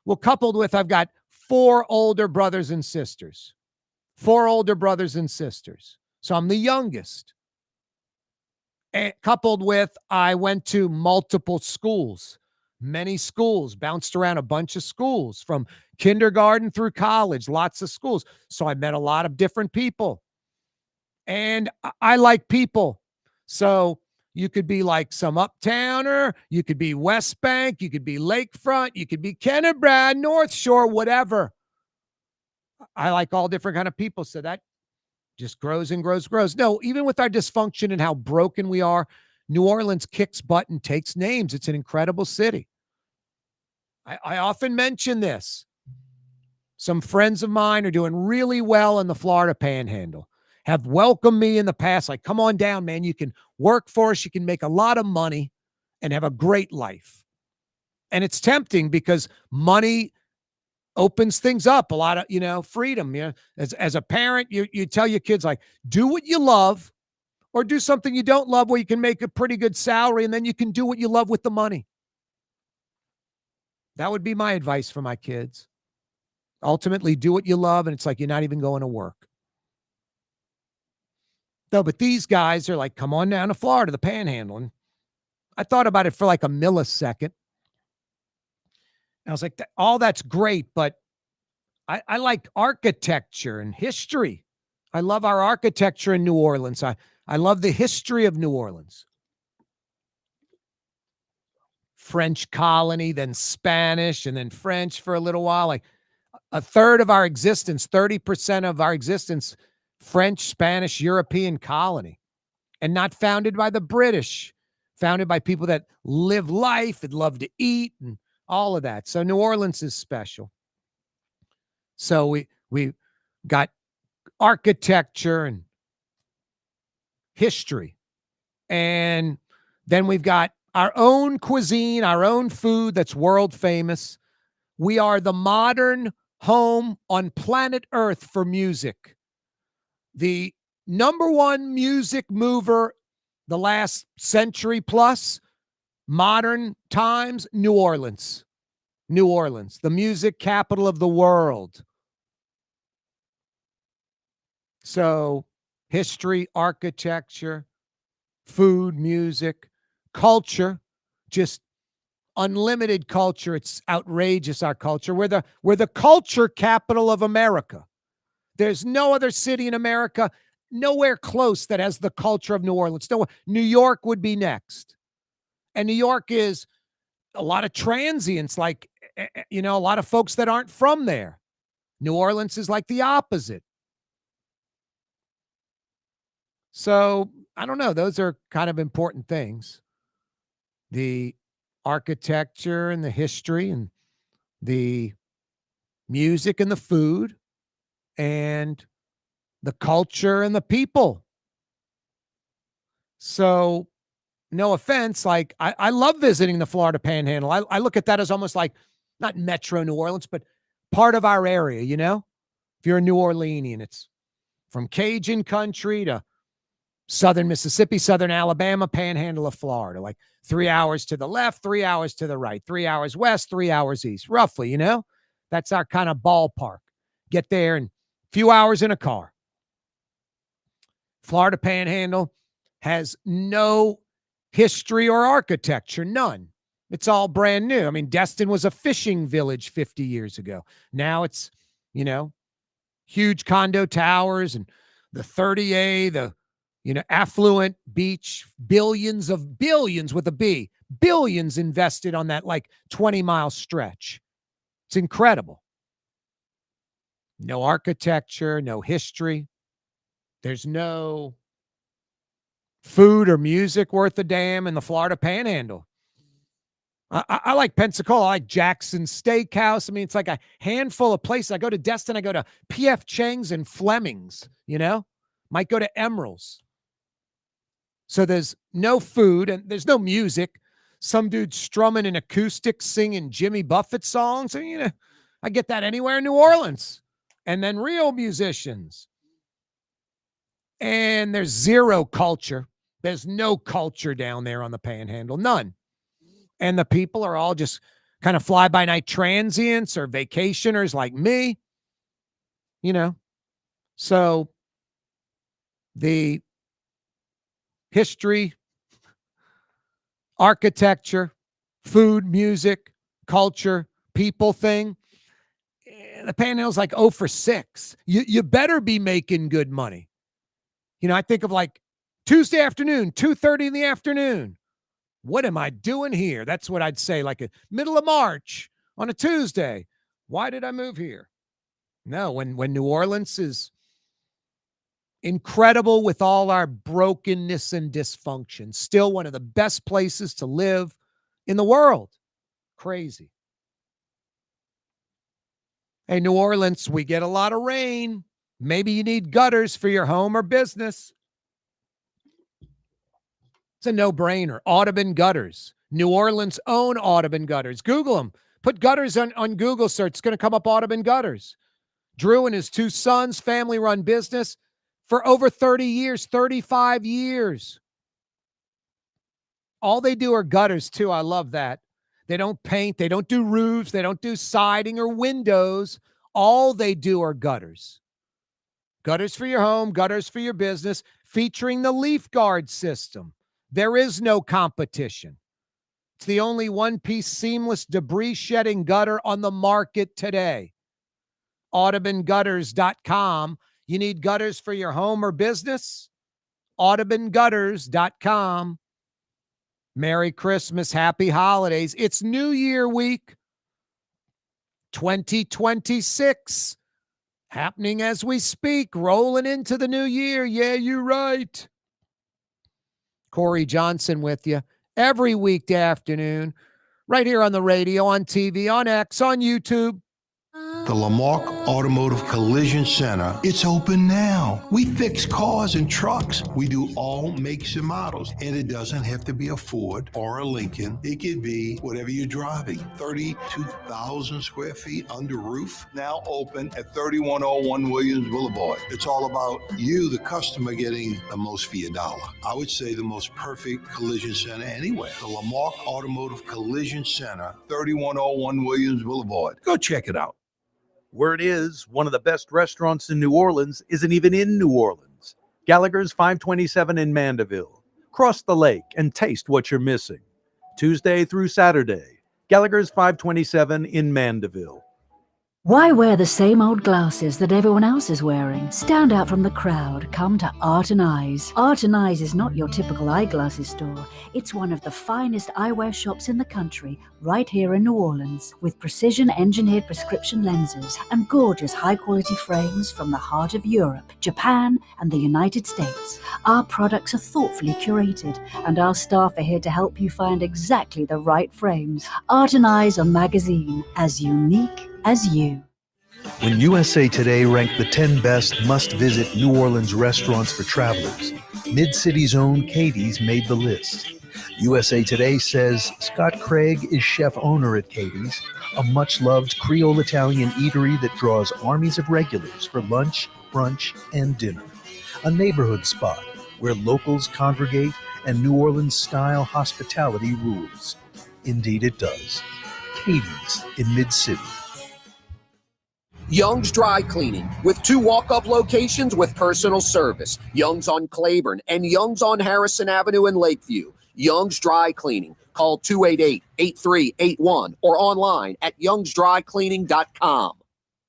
Well, coupled with I've got 4 older brothers and sisters. 4 older brothers and sisters. So I'm the youngest. And coupled with I went to multiple schools. Many schools, bounced around a bunch of schools from kindergarten through college, lots of schools. So I met a lot of different people. And I like people. So you could be like some uptowner, you could be West Bank, you could be Lakefront, you could be Kennebra, North Shore, whatever. I like all different kind of people. So that just grows and grows, grows. No, even with our dysfunction and how broken we are, New Orleans kicks butt and takes names. It's an incredible city. I often mention this. Some friends of mine are doing really well in the Florida Panhandle, have welcomed me in the past. Like, come on down, man. You can work for us. You can make a lot of money and have a great life. And it's tempting because money opens things up, a lot of, freedom. As a parent, you tell your kids, like, do what you love or do something you don't love where you can make a pretty good salary and then you can do what you love with the money. That would be my advice for my kids. Ultimately, do what you love, and it's like you're not even going to work. No, but these guys are like, come on down to Florida, the Panhandle. And I thought about it for like a millisecond. And I was like, all that's great, but I like architecture and history. I love our architecture in New Orleans. I love the history of New Orleans. French colony, then Spanish, and then French for a little while. Like a third of our existence, 30% of our existence, French, Spanish, European colony. And not founded by the British, founded by people that live life and love to eat and all of that. So New Orleans is special. So we got architecture and history. And then we've got our own cuisine, our own food that's world famous. We are the modern home on planet Earth for music. The number one music mover the last century plus, modern times, New Orleans. New Orleans, the music capital of the world. So, history, architecture, food, music, culture, just unlimited culture. It's outrageous, our culture. We're the culture capital of America. There's no other city in America, nowhere close, that has the culture of New Orleans. No, New York would be next. And New York is a lot of transients, like, a lot of folks that aren't from there. New Orleans is like the opposite. So, I don't know. Those are kind of important things. The architecture and the history and the music and the food and the culture and the people. So, no offense, like I love visiting the Florida Panhandle. I look at that as almost like not Metro New Orleans, but part of our area, If you're a New Orleanian, it's from Cajun country to southern Mississippi, southern Alabama, Panhandle of Florida, like 3 hours to the left, 3 hours to the right, 3 hours west, 3 hours east, roughly, That's our kind of ballpark. Get there in a few hours in a car. Florida Panhandle has no history or architecture, none. It's all brand new. I mean, Destin was a fishing village 50 years ago. Now it's, huge condo towers and the 30A, the, affluent beach, billions with a B, billions invested on that like 20-mile stretch. It's incredible. No architecture, no history. There's no food or music worth a damn in the Florida Panhandle. I like Pensacola. I like Jackson Steakhouse. I mean, it's like a handful of places. I go to Destin. I go to P.F. Chang's and Fleming's, Might go to Emerald's. So there's no food and there's no music. Some dude strumming an acoustic, singing Jimmy Buffett songs. And, I get that anywhere in New Orleans. And then real musicians. And there's zero culture. There's no culture down there on the Panhandle. None. And the people are all just kind of fly-by-night transients or vacationers like me. So the history, architecture, food, music, culture, people thing, the Panhandle's like 0 for 6. You better be making good money. I think of like Tuesday afternoon, 2:30 in the afternoon. What am I doing here? That's what I'd say, like a middle of March on a Tuesday. Why did I move here? No, when New Orleans is incredible with all our brokenness and dysfunction, still one of the best places to live in the world. Crazy. Hey, New Orleans, we get a lot of rain. Maybe you need gutters for your home or business. It's a no-brainer. Audubon Gutters. New Orleans' own Audubon Gutters. Google them. Put gutters on Google search. It's going to come up Audubon Gutters. Drew and his 2 sons, family-run business for over 30 years, 35 years. All they do are gutters, too. I love that. They don't paint. They don't do roofs. They don't do siding or windows. All they do are gutters. Gutters for your home, gutters for your business, featuring the Leaf Guard system. There is no competition. It's the only one-piece seamless debris-shedding gutter on the market today. AudubonGutters.com. You need gutters for your home or business? AudubonGutters.com. Merry Christmas, happy holidays. It's New Year week. 2026. Happening as we speak, rolling into the new year. Yeah, you're right. Corey Johnson with you every weekday afternoon, right here on the radio, on TV, on X, on YouTube. The Lamarck Automotive Collision Center, it's open now. We fix cars and trucks. We do all makes and models. And it doesn't have to be a Ford or a Lincoln. It could be whatever you're driving. 32,000 square feet under roof, now open at 3101 Williams Boulevard. It's all about you, the customer, getting the most for your dollar. I would say the most perfect collision center anywhere. The Lamarck Automotive Collision Center, 3101 Williams Boulevard. Go check it out. Word is, one of the best restaurants in New Orleans isn't even in New Orleans. Gallagher's 527 in Mandeville. Cross the lake and taste what you're missing. Tuesday through Saturday, Gallagher's 527 in Mandeville. Why wear the same old glasses that everyone else is wearing? Stand out from the crowd. Come to Art and Eyes. Art and Eyes is not your typical eyeglasses store. It's one of the finest eyewear shops in the country, right here in New Orleans, with precision-engineered prescription lenses and gorgeous high-quality frames from the heart of Europe, Japan, and the United States. Our products are thoughtfully curated, and our staff are here to help you find exactly the right frames. Art and Eyes are magazine, as unique as you. When USA Today ranked the 10 best must-visit New Orleans restaurants for travelers, Mid-City's own Katie's made the list. USA Today says Scott Craig is chef-owner at Katie's, a much-loved Creole-Italian eatery that draws armies of regulars for lunch, brunch, and dinner. A neighborhood spot where locals congregate and New Orleans-style hospitality rules. Indeed it does. Katie's in Mid-City. Young's Dry Cleaning, with 2 walk-up locations with personal service. Young's on Claiborne and Young's on Harrison Avenue in Lakeview. Young's Dry Cleaning. Call 288-8381 or online at youngsdrycleaning.com.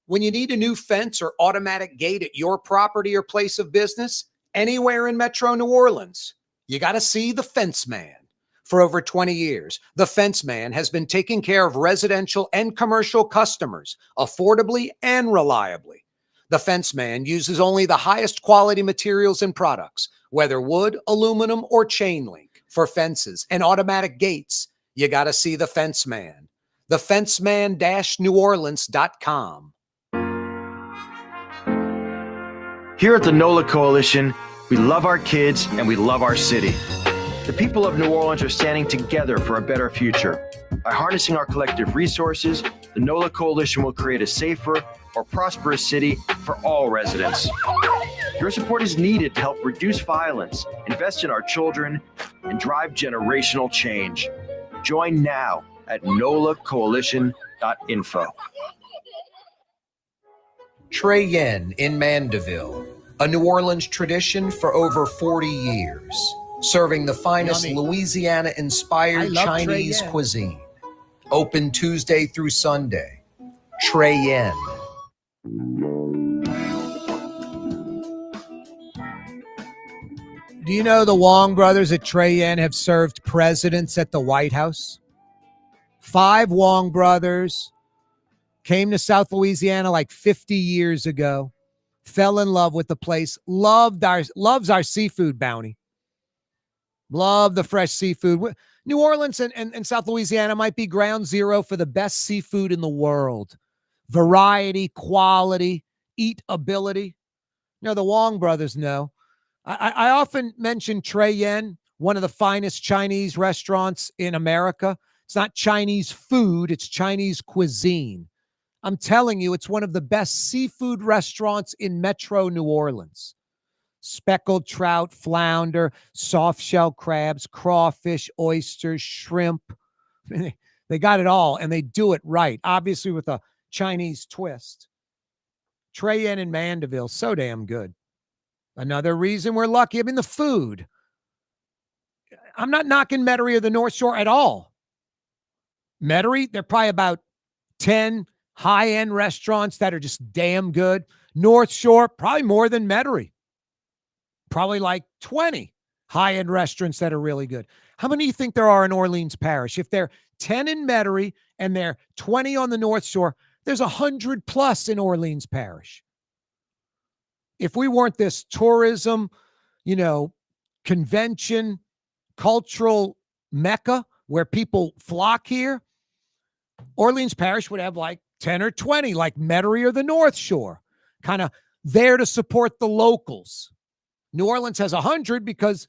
When you need a new fence or automatic gate at your property or place of business, anywhere in Metro New Orleans, you got to see the Fence Man. For over 20 years, the Fence Man has been taking care of residential and commercial customers affordably and reliably. The Fence Man uses only the highest quality materials and products, whether wood, aluminum, or chain link. For fences and automatic gates, you got to see the Fence Man. TheFenceman-NewOrleans.com. Here at the NOLA Coalition, we love our kids and we love our city. The people of New Orleans are standing together for a better future. By harnessing our collective resources, the NOLA Coalition will create a safer, more prosperous city for all residents. Your support is needed to help reduce violence, invest in our children, and drive generational change. Join now at nolacoalition.info. Trey Yen in Mandeville, a New Orleans tradition for over 40 years. Serving the finest Louisiana-inspired Chinese cuisine. Open Tuesday through Sunday. Trey Yen. Do you know the Wong brothers at Trey Yen have served presidents at the White House? 5 Wong brothers came to South Louisiana like 50 years ago, fell in love with the place, loves our seafood bounty. Love the fresh seafood. New Orleans and South Louisiana might be ground zero for the best seafood in the world. Variety, quality, eatability. You know, the Wong brothers know. I often mention Trey Yen, one of the finest Chinese restaurants in America. It's not Chinese food, it's Chinese cuisine. I'm telling you, it's one of the best seafood restaurants in Metro New Orleans. Speckled trout, flounder, soft shell crabs, crawfish, oysters, shrimp. They got it all, and they do it right, obviously with a Chinese twist. Trey Yen in Mandeville, so damn good. Another reason we're lucky, I mean, the food. I'm not knocking Metairie or the North Shore at all. Metairie, they're probably about 10 high-end restaurants that are just damn good. North Shore, probably more than Metairie. Probably like 20 high-end restaurants that are really good. How many do you think there are in Orleans Parish? If they're 10 in Metairie and they're 20 on the North Shore, there's 100 plus in Orleans Parish. If we weren't this tourism, convention, cultural mecca where people flock here, Orleans Parish would have like 10 or 20, like Metairie or the North Shore, kind of there to support the locals. New Orleans has 100 because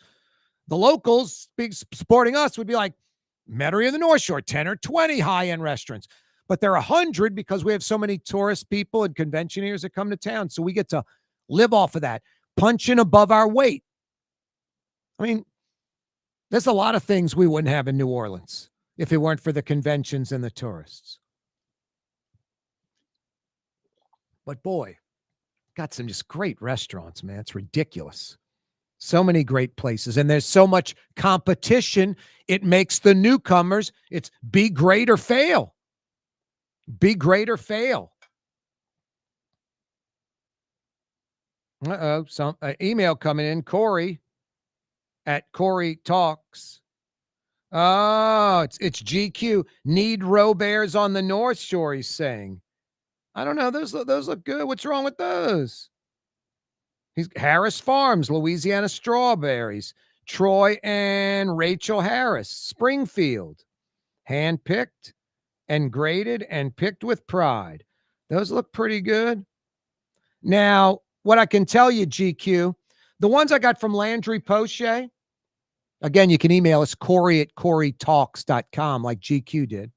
the locals supporting us would be like Metairie or the North Shore, 10 or 20 high-end restaurants. But they're 100 because we have so many tourist people and conventioneers that come to town. So we get to live off of that, punching above our weight. I mean, there's a lot of things we wouldn't have in New Orleans if it weren't for the conventions and the tourists. But boy, got some just great restaurants, man. It's ridiculous. So many great places. And there's so much competition. It makes the newcomers, it's be great or fail. Be great or fail. Some email coming in. Corey at Corey Talks. Oh, it's GQ. Need roe bears on the North Shore, he's saying. I don't know. Those look good. What's wrong with those? Harris Farms, Louisiana strawberries. Troy and Rachel Harris, Springfield. Handpicked and graded and picked with pride. Those look pretty good. Now, what I can tell you, GQ, the ones I got from Landry Poche, again, you can email us, Corey at CoreyTalks.com, like GQ did.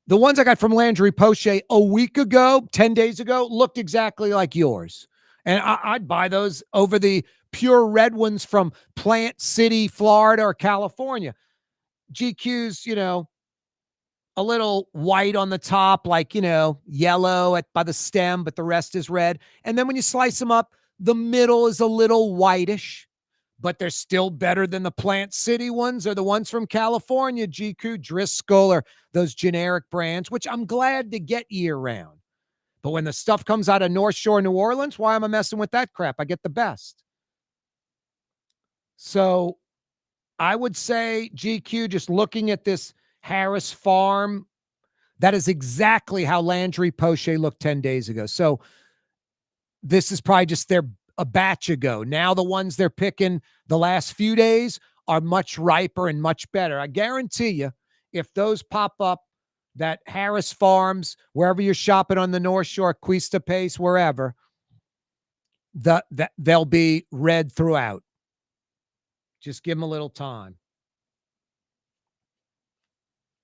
The ones I got from Landry Poche a week ago, 10 days ago, looked exactly like yours. And I'd buy those over the pure red ones from Plant City, Florida, or California. GQ's, a little white on the top, like, yellow by the stem, but the rest is red. And then when you slice them up, the middle is a little whitish, but they're still better than the Plant City ones or the ones from California, GQ, Driscoll, or those generic brands, which I'm glad to get year round. But when the stuff comes out of North Shore, New Orleans, why am I messing with that crap? I get the best. So I would say, GQ, just looking at this Harris Farm, that is exactly how Landry Poche looked 10 days ago. So this is probably just a batch ago. Now the ones they're picking the last few days are much riper and much better. I guarantee you, if those pop up, that Harris Farms, wherever you're shopping on the North Shore, Cuesta Pace, wherever, they'll be red throughout. Just give them a little time.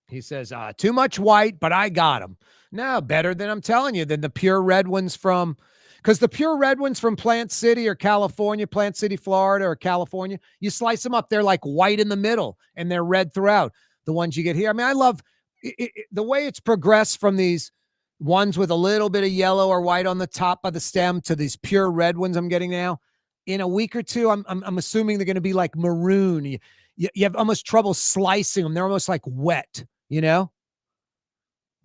He says, too much white, but I got them. No, better than I'm telling you, than the pure red ones because the pure red ones from Plant City or California, Plant City, Florida, or California, you slice them up, they're like white in the middle and they're red throughout. The ones you get here. I mean, I love the way it's progressed from these ones with a little bit of yellow or white on the top of the stem to these pure red ones I'm getting now. In a week or two, I'm assuming they're going to be like maroon. You have almost trouble slicing them. They're almost like wet. They're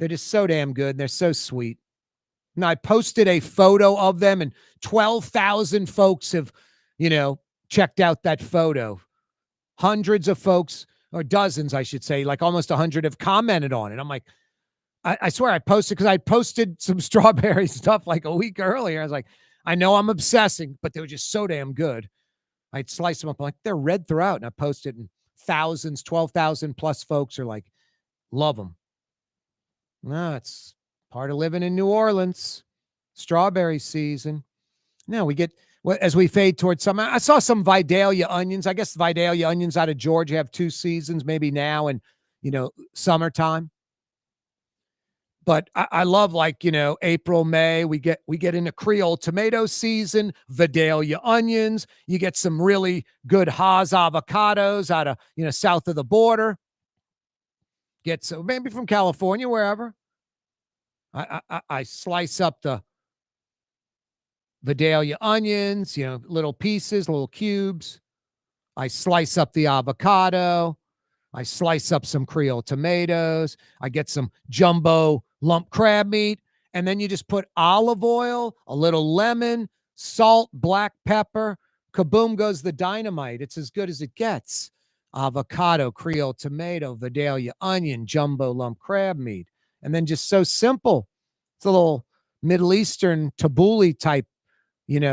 just so damn good. They're so sweet. Now, I posted a photo of them, and 12,000 folks have, checked out that photo. Hundreds of folks, or dozens, I should say, like almost 100 have commented on it. I'm like, I swear I posted, because I posted some strawberry stuff like a week earlier. I was like, I know I'm obsessing, but they were just so damn good. I'd slice them up. I'm like, they're red throughout. And I posted, and thousands, 12,000 plus folks are like, love them. No, it's part of living in New Orleans. Strawberry season. Now we get, as we fade towards summer, I saw some Vidalia onions. I guess Vidalia onions out of Georgia have 2 seasons, maybe now and, summertime. But I love, like, April, May, we get into Creole tomato season, Vidalia onions. You get some really good Haas avocados out of, south of the border. Get some, maybe from California, wherever. I slice up the Vidalia onions, little pieces, little cubes. I slice up the avocado. I slice up some Creole tomatoes. I get some jumbo lump crab meat. And then you just put olive oil, a little lemon, salt, black pepper. Kaboom goes the dynamite. It's as good as it gets. Avocado, Creole tomato, Vidalia onion, jumbo lump crab meat. And then just so simple. It's a little Middle Eastern tabbouleh type,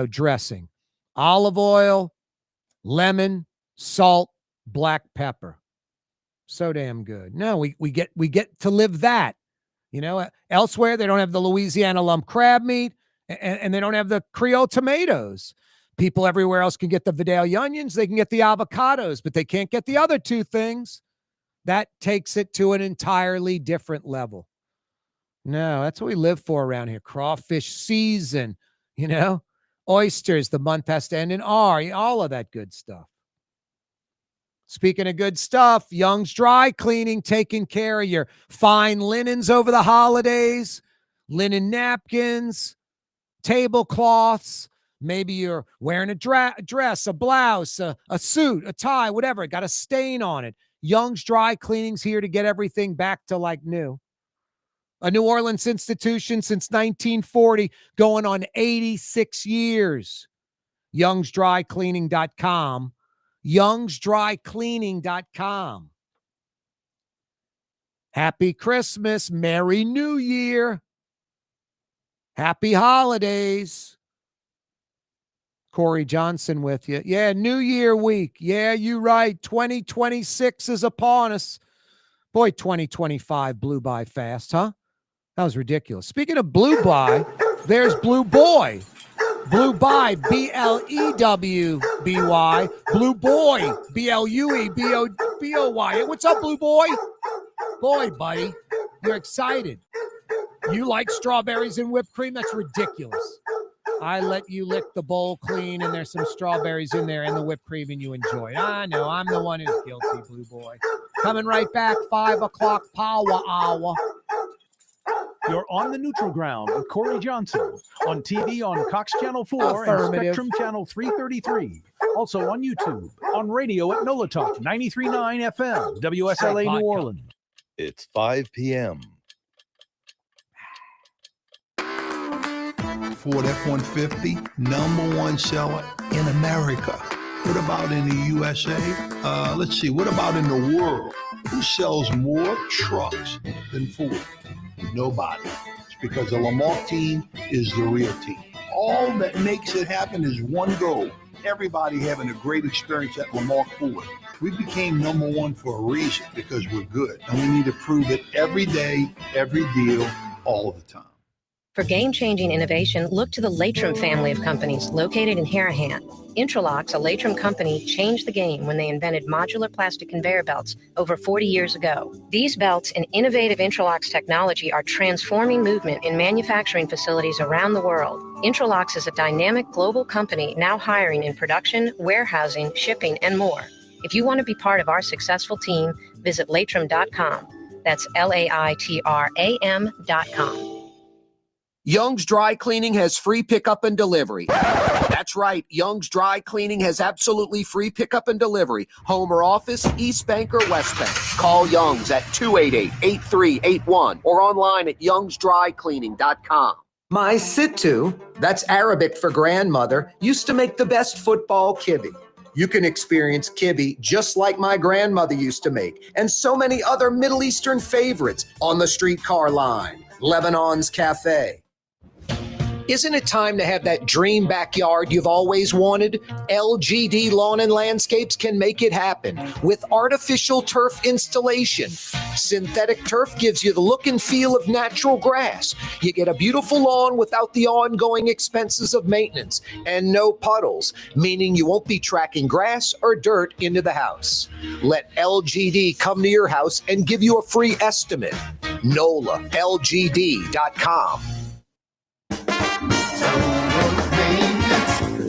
dressing. Olive oil, lemon, salt, black pepper. So damn good. No, we get to live that. Elsewhere, they don't have the Louisiana lump crab meat, and they don't have the Creole tomatoes. People everywhere else can get the Vidalia onions. They can get the avocados, but they can't get the other two things. That takes it to an entirely different level. No, that's what we live for around here. Crawfish season, oysters. The month has to end in R, all of that good stuff. Speaking of good stuff, Young's Dry Cleaning, taking care of your fine linens over the holidays, linen napkins, tablecloths. Maybe you're wearing a dress, a blouse, a suit, a tie, whatever. It got a stain on it. Young's Dry Cleaning's here to get everything back to like new. A New Orleans institution since 1940, going on 86 years. Young'sDryCleaning.com. Young'sDryCleaning.com. Happy Christmas. Merry New Year. Happy holidays. Corey Johnson with you. Yeah, New Year week. Yeah, you're right. 2026 is upon us. Boy, 2025 blew by fast, huh? That was ridiculous. Speaking of blew by, there's Blue Boy. Blue by, B-L-E-W-B-Y. Blue Boy, B-L-U-E-B-O-Y. What's up, Blue Boy? Boy, buddy, you're excited. You like strawberries and whipped cream? That's ridiculous. I let you lick the bowl clean, and there's some strawberries in there and the whipped cream, and you enjoy it. I know, I'm the one who's guilty, Blue Boy. Coming right back, 5 o'clock power hour. You're on the neutral ground with Corey Johnson on TV on Cox Channel 4 and Spectrum Channel 333. Also on YouTube, on radio at NOLA Talk 93.9 FM, WSLA New Orleans. It's 5 p.m. Ford F-150, #1 seller in America. What about in the USA? Let's see, what about in the world? Who sells more trucks than Ford? Nobody. It's because the Lamarck team is the real team. All that makes it happen is one goal. Everybody having a great experience at Lamarck Ford. We became #1 for a reason, because we're good. And we need to prove it every day, every deal, all the time. For game-changing innovation, look to the Latrim family of companies located in Harahan. Intralox, a Latrim company, changed the game when they invented modular plastic conveyor belts over 40 years ago. These belts and innovative Intralox technology are transforming movement in manufacturing facilities around the world. Intralox is a dynamic global company now hiring in production, warehousing, shipping, and more. If you want to be part of our successful team, visit Latrim.com. That's LAITRAM.com. Young's Dry Cleaning has free pickup and delivery. That's right. Young's Dry Cleaning has absolutely free pickup and delivery. Home or office, East Bank or West Bank. Call Young's at 288-8381 or online at youngsdrycleaning.com. My Sittu, that's Arabic for grandmother, used to make the best football kibbe. You can experience kibbe just like my grandmother used to make, and so many other Middle Eastern favorites on the streetcar line. Lebanon's Cafe. Isn't it time to have that dream backyard you've always wanted? LGD Lawn and Landscapes can make it happen with artificial turf installation. Synthetic turf gives you the look and feel of natural grass. You get a beautiful lawn without the ongoing expenses of maintenance and no puddles, meaning you won't be tracking grass or dirt into the house. Let LGD come to your house and give you a free estimate. NOLALGD.com.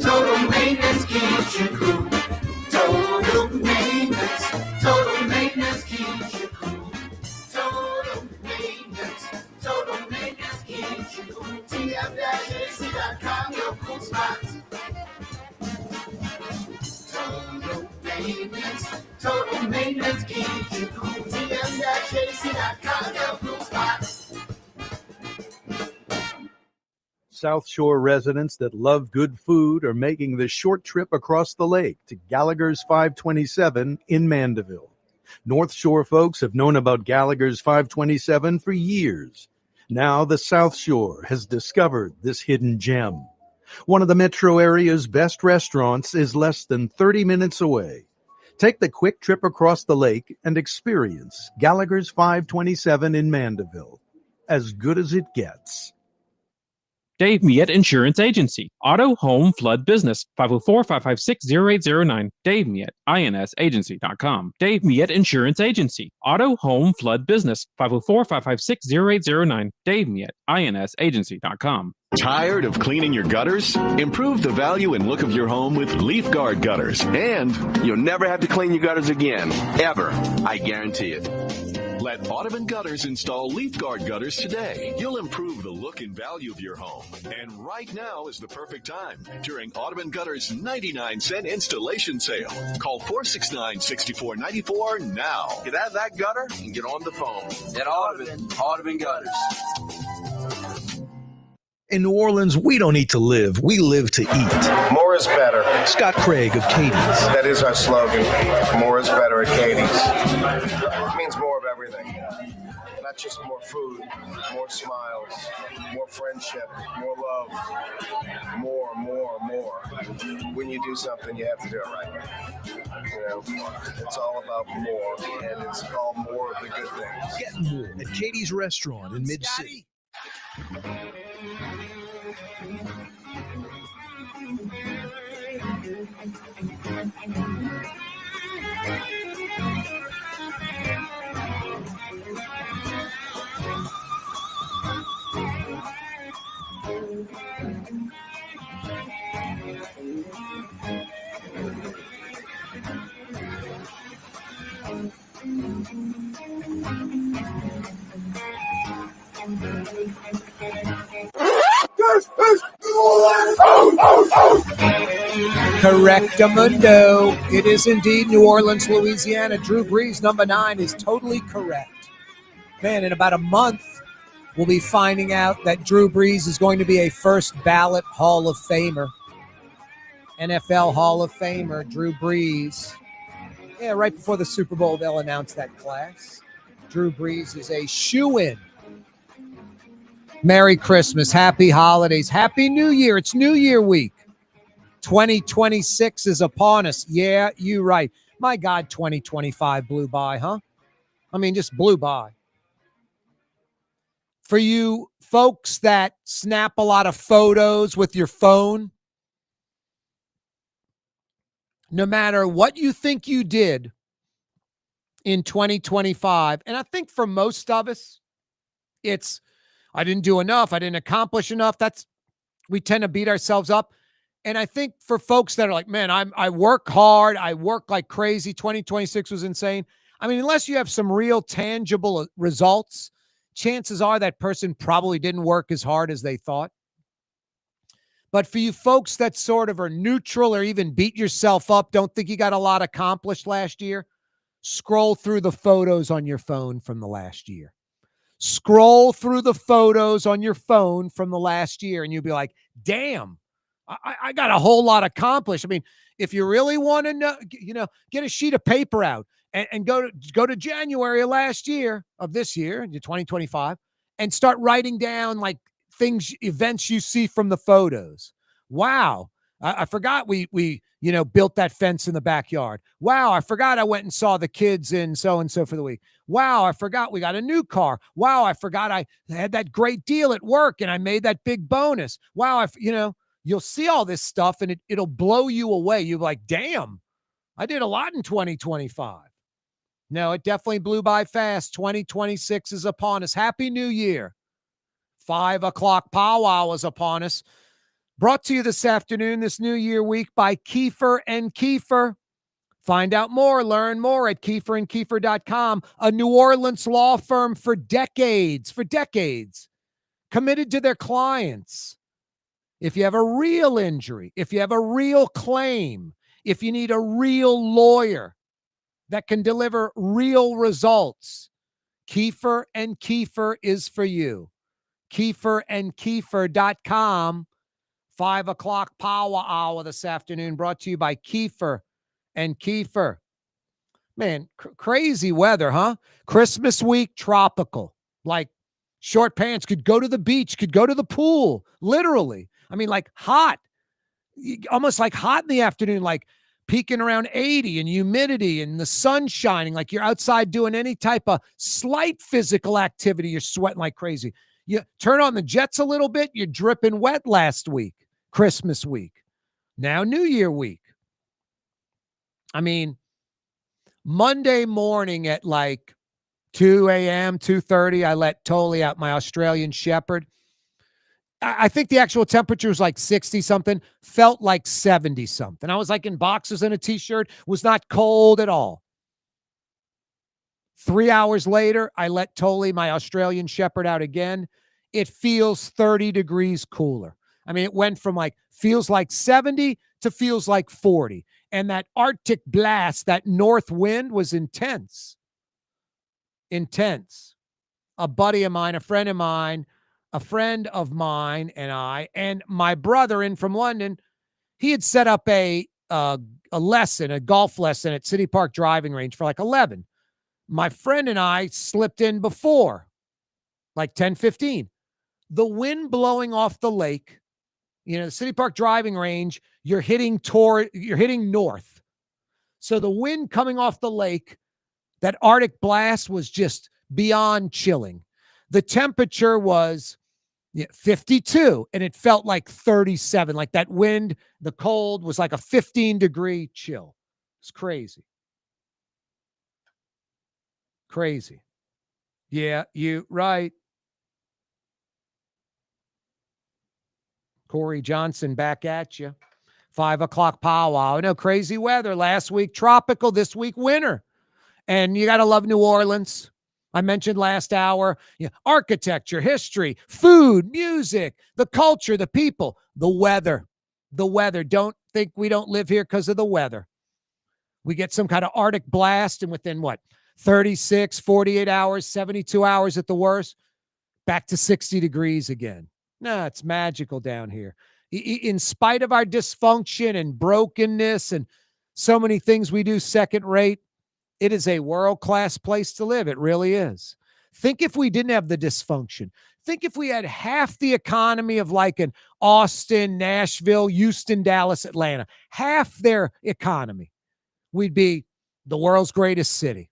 Total maintenance keeps you cool. Total maintenance keeps you cool. Total maintenance keeps you cool. TM-AC.com, your cool spot. Total maintenance keeps you cool. TM-AC.com, your cool spot. South Shore residents that love good food are making the short trip across the lake to Gallagher's 527 in Mandeville. North Shore folks have known about Gallagher's 527 for years. Now the South Shore has discovered this hidden gem. One of the metro area's best restaurants is less than 30 minutes away. Take the quick trip across the lake and experience Gallagher's 527 in Mandeville. as good as it gets. Dave Miet Insurance Agency. Auto, home, flood, business. 504-556-0809. Dave Miet, insagency.com. Dave Miet Insurance Agency. Auto, home, flood, business. 504-556-0809. Dave Miet, insagency.com. Tired of cleaning your gutters? Improve the value and look of your home with Leaf Guard gutters. And you'll never have to clean your gutters again. Ever. I guarantee it. Let Audubon Gutters install Leaf Guard gutters today. You'll improve the look and value of your home. And right now is the perfect time during Audubon Gutters' 99-cent installation sale. Call 469-6494 now. Get out of that gutter and get on the phone. At Audubon Gutters. In New Orleans, we don't eat to live, we live to eat. More is better. Scott Craig of Katie's. That is our slogan. More is better at Katie's. It means more of everything. Not just more food, more smiles, more friendship, more love, more. When you do something, you have to do it right. You know, it's all about more, and it's all more of the good things. Get more at Katie's Restaurant in Mid-City. Correctamundo. It is indeed New Orleans, Louisiana. Drew Brees, number 9, is totally correct. Man, in about a month, we'll be finding out that Drew Brees is going to be a first ballot Hall of Famer. NFL Hall of Famer, Drew Brees. Yeah, right before the Super Bowl, they'll announce that class. Drew Brees is a shoo-in. Merry Christmas. Happy holidays. Happy New Year. It's New Year week. 2026 is upon us. Yeah, you're right. My God, 2025 blew by, huh? I mean, just blew by. For you folks that snap a lot of photos with your phone, no matter what you think you did in 2025, and I think for most of us, it's, I didn't do enough. I didn't accomplish enough. We tend to beat ourselves up. And I think for folks that are like, man, I work hard. I work like crazy. 2026 was insane. I mean, unless you have some real tangible results, chances are that person probably didn't work as hard as they thought. But for you folks that sort of are neutral or even beat yourself up, don't think you got a lot accomplished last year, scroll through the photos on your phone from the last year. Scroll through the photos on your phone from the last year, and you'll be like, damn, I got a whole lot accomplished. I mean, if you really want to know, get a sheet of paper out and go to January of last year, of this year, 2025, and start writing down like things, events you see from the photos. Wow. I forgot we built that fence in the backyard. Wow, I forgot I went and saw the kids in so-and-so for the week. Wow, I forgot we got a new car. Wow, I forgot I had that great deal at work and I made that big bonus. Wow, you'll see all this stuff and it'll blow you away. You're like, damn, I did a lot in 2025. No, it definitely blew by fast. 2026 is upon us. Happy New Year. 5 o'clock powwow is upon us. Brought to you this afternoon, this New Year week, by Kiefer and Kiefer. Find out more, learn more at kieferandkiefer.com. A New Orleans law firm for decades, committed to their clients. If you have a real injury, if you have a real claim, if you need a real lawyer that can deliver real results, Kiefer and Kiefer is for you. kieferandkiefer.com. 5 o'clock power hour this afternoon, brought to you by Kiefer and Kiefer. Man, crazy weather, huh? Christmas week, tropical. Like short pants, could go to the beach, could go to the pool, literally. I mean, like hot, almost like hot in the afternoon. Like peaking around 80 and humidity and the sun shining, like you're outside doing any type of slight physical activity, you're sweating like crazy. You turn on the jets a little bit, you're dripping wet last week, Christmas week. Now New Year week. I mean, Monday morning at like 2 a.m., 2:30, I let Tolly out, my Australian Shepherd. I think the actual temperature was like 60 something, felt like 70 something. I was like in boxers and a t-shirt, was not cold at all. 3 hours later, I let Tolly, my Australian Shepherd, out again. It feels 30 degrees cooler. I mean, it went from like feels like 70 to feels like 40. And that Arctic blast, that north wind was intense. Intense. A buddy of mine, a friend of mine and I, and my brother in from London, he had set up a lesson, a golf lesson at City Park driving range for like 11. My friend and I slipped in before, like 10:15. The wind blowing off the lake, the City Park driving range, you're hitting north. So the wind coming off the lake, that Arctic blast was just beyond chilling. The temperature was 52, and it felt like 37. Like that wind, the cold was like a 15-degree chill. It's crazy. Crazy. Yeah, you right. Corey Johnson back at you. 5 o'clock powwow. No, crazy weather. Last week, tropical. This week, winter. And you got to love New Orleans. I mentioned last hour, architecture, history, food, music, the culture, the people, the weather. The weather. Don't think we don't live here because of the weather. We get some kind of Arctic blast, and within 36, 48 hours, 72 hours at the worst, back to 60 degrees again. No, it's magical down here. In spite of our dysfunction and brokenness and so many things we do second rate, it is a world-class place to live. It really is. Think if we didn't have the dysfunction. Think if we had half the economy of like an Austin, Nashville, Houston, Dallas, Atlanta. Half their economy. We'd be the world's greatest city.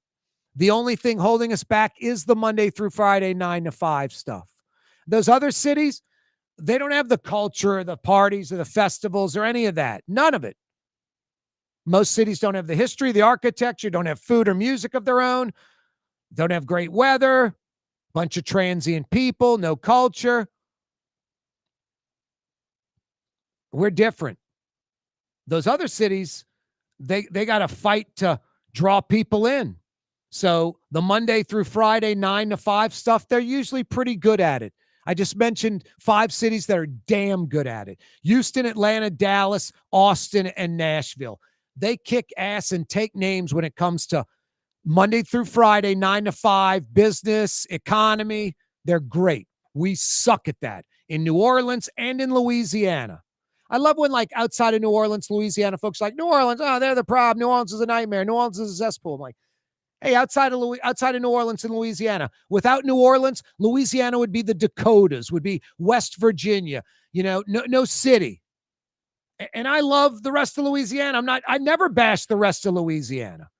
The only thing holding us back is the Monday through Friday 9 to 5 stuff. Those other cities, they don't have the culture, the parties, or the festivals, or any of that. None of it. Most cities don't have the history, the architecture, don't have food or music of their own, don't have great weather, bunch of transient people, no culture. We're different. Those other cities, they got to fight to draw people in. So the Monday through Friday 9 to 5 stuff, they're usually pretty good at it. I just mentioned 5 cities that are damn good at it. Houston, Atlanta, Dallas, Austin, and Nashville. They kick ass and take names when it comes to Monday through Friday, 9 to 5, business, economy. They're great. We suck at that in New Orleans and in Louisiana. I love when, like, outside of New Orleans, Louisiana, folks are like, New Orleans, oh, they're the problem. New Orleans is a nightmare. New Orleans is a cesspool. I'm like, hey, outside of New Orleans and Louisiana, without New Orleans, Louisiana would be the Dakotas, would be West Virginia, no city. And I love the rest of Louisiana. I never bash the rest of Louisiana,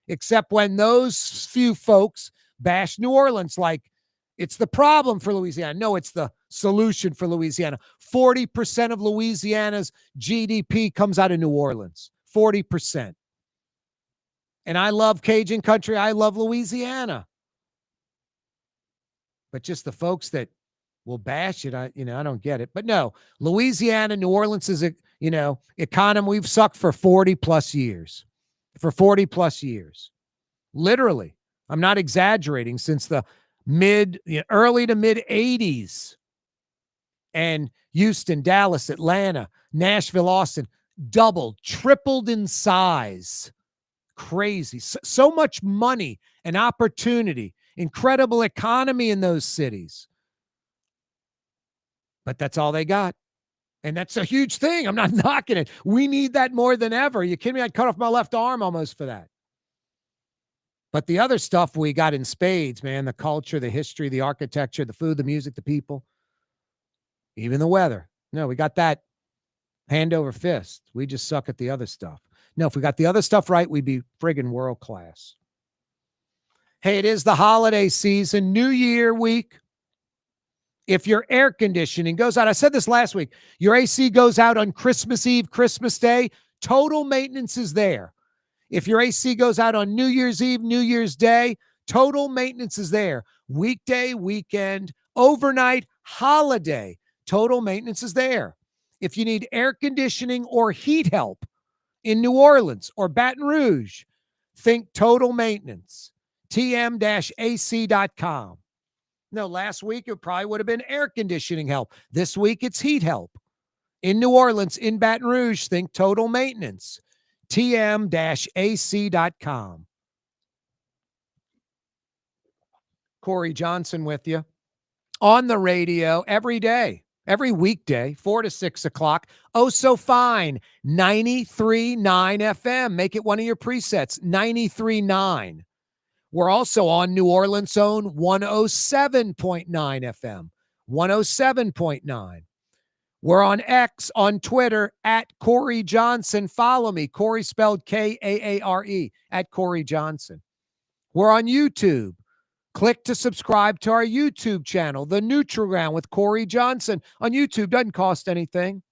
except when those few folks bash New Orleans like it's the problem for Louisiana. No, it's the solution for Louisiana. 40% of Louisiana's GDP comes out of New Orleans. 40%. And I love Cajun country. I love Louisiana. But just the folks that will bash it, I don't get it. But no, Louisiana, New Orleans is economy. We've sucked for 40 plus years. For 40 plus years. Literally. I'm not exaggerating, since the early to mid 80s. And Houston, Dallas, Atlanta, Nashville, Austin doubled, tripled in size. Crazy. So much money and opportunity, incredible economy in those cities. But that's all they got. And that's a huge thing. I'm not knocking it. We need that more than ever. You kidding me? I'd cut off my left arm almost for that. But the other stuff we got in spades, man, the culture, the history, the architecture, the food, the music, the people, even the weather. No, we got that hand over fist. We just suck at the other stuff. No, if we got the other stuff right, we'd be friggin' world class. Hey, it is the holiday season, New Year week. If your air conditioning goes out, I said this last week, your AC goes out on Christmas Eve, Christmas Day, total maintenance is there. If your AC goes out on New Year's Eve, New Year's Day, total maintenance is there. Weekday, weekend, overnight, holiday, total maintenance is there. If you need air conditioning or heat help in New Orleans or Baton Rouge, think total maintenance, tm-ac.com. No, last week it probably would have been air conditioning help. This week it's heat help. In New Orleans, in Baton Rouge, think total maintenance, tm-ac.com. Corey Johnson with you on the radio every day, every weekday, 4 to 6 o'clock. Oh, so fine. 93.9 FM. Make it one of your presets. 93.9. We're also on New Orleans' own 107.9 FM. 107.9. We're on X, on Twitter, at Corey Johnson. Follow me. Corey spelled Kaare, at Corey Johnson. We're on YouTube. Click to subscribe to our YouTube channel, The Neutral Ground with Corey Johnson on YouTube. Doesn't cost anything.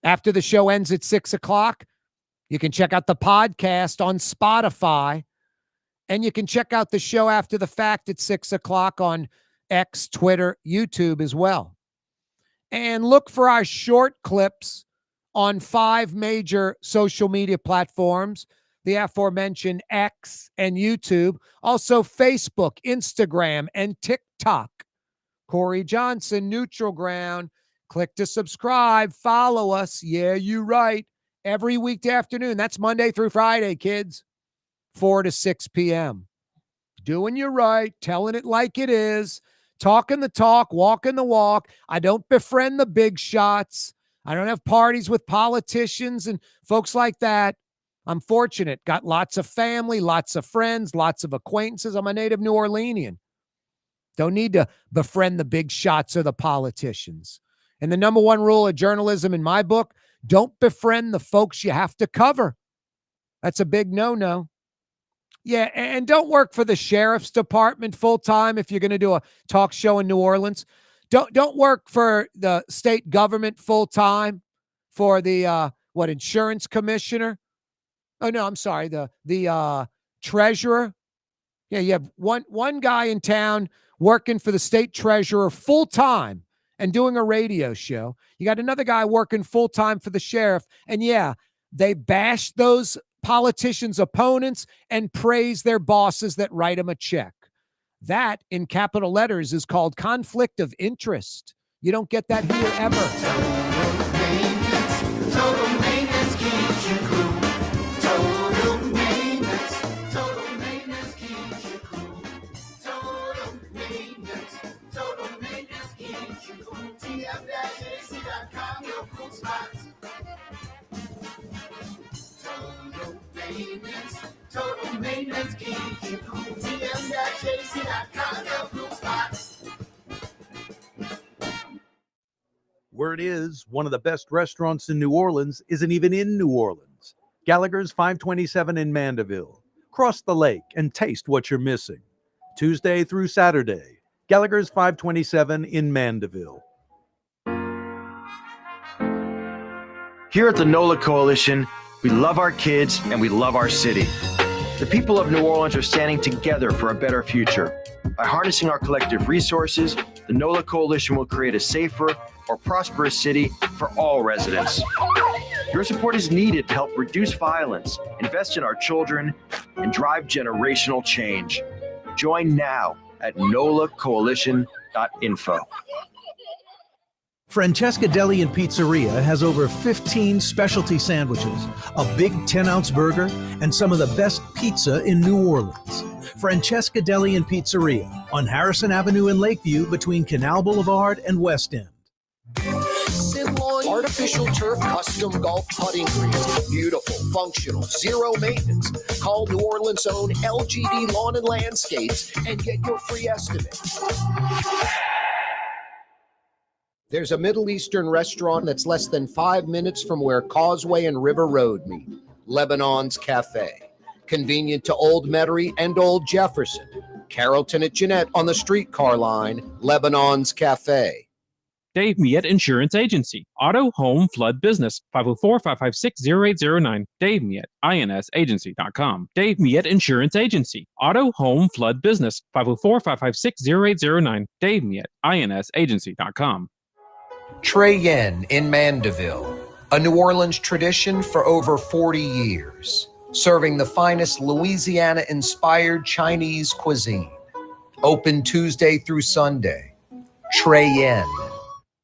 After the show ends at 6 o'clock, you can check out the podcast on Spotify, and you can check out the show after the fact at 6 o'clock on X, Twitter, YouTube as well. And look for our short clips on 5 major social media platforms, the aforementioned X and YouTube, also Facebook, Instagram, and TikTok. Corey Johnson, Neutral Ground. Click to subscribe. Follow us. Yeah, you're right. Every weekday afternoon. That's Monday through Friday, kids. 4 to 6 p.m. Doing you right. Telling it like it is. Talking the talk. Walking the walk. I don't befriend the big shots. I don't have parties with politicians and folks like that. I'm fortunate. Got lots of family, lots of friends, lots of acquaintances. I'm a native New Orleanian. Don't need to befriend the big shots or the politicians. And the number one rule of journalism in my book, don't befriend the folks you have to cover. That's a big no-no. Yeah, and don't work for the sheriff's department full-time if you're going to do a talk show in New Orleans. Don't work for the state government full-time, for the, insurance commissioner. Oh, no, I'm sorry. The treasurer. Yeah, you have one guy in town working for the state treasurer full-time and doing a radio show. You got another guy working full-time for the sheriff. And yeah, they bash those politicians' opponents and praise their bosses that write them a check. That, in capital letters, is called conflict of interest. You don't get that here ever. Total maintenance keeps you cool. Total maintenance keeps you cool. Total maintenance keeps you cool. TM-AC.com, your cool spots. Total maintenance keeps you cool. TM-AC.com, your cool spots. Word is, one of the best restaurants in New Orleans isn't even in New Orleans. Gallagher's 527 in Mandeville. Cross the lake and taste what you're missing. Tuesday through Saturday, Gallagher's 527 in Mandeville. Here at the NOLA Coalition, we love our kids and we love our city. The people of New Orleans are standing together for a better future. By harnessing our collective resources, the NOLA Coalition will create a safer, more prosperous city for all residents. Your support is needed to help reduce violence, invest in our children, and drive generational change. Join now at nolacoalition.info. Francesca Deli and Pizzeria has over 15 specialty sandwiches, a big 10-ounce burger, and some of the best pizza in New Orleans. Francesca Deli and Pizzeria on Harrison Avenue in Lakeview between Canal Boulevard and West End. Artificial turf custom golf putting greens. Beautiful, functional, zero maintenance. Call New Orleans' own LGD Lawn and Landscapes and get your free estimate. There's a Middle Eastern restaurant that's less than 5 minutes from where Causeway and River Road meet, Lebanon's Cafe. Convenient to Old Metairie and Old Jefferson. Carrollton at Jeanette on the streetcar line, Lebanon's Cafe. Dave Miette Insurance Agency. Auto, home, flood, business. 504-556-0809. Dave Miette, INSagency.com. Dave Miette Insurance Agency. Auto, home, flood, business. 504-556-0809. Dave Miette, INSagency.com. Trey Yen in Mandeville, a New Orleans tradition for over 40 years, serving the finest Louisiana-inspired Chinese cuisine. Open Tuesday through Sunday. Trey Yen.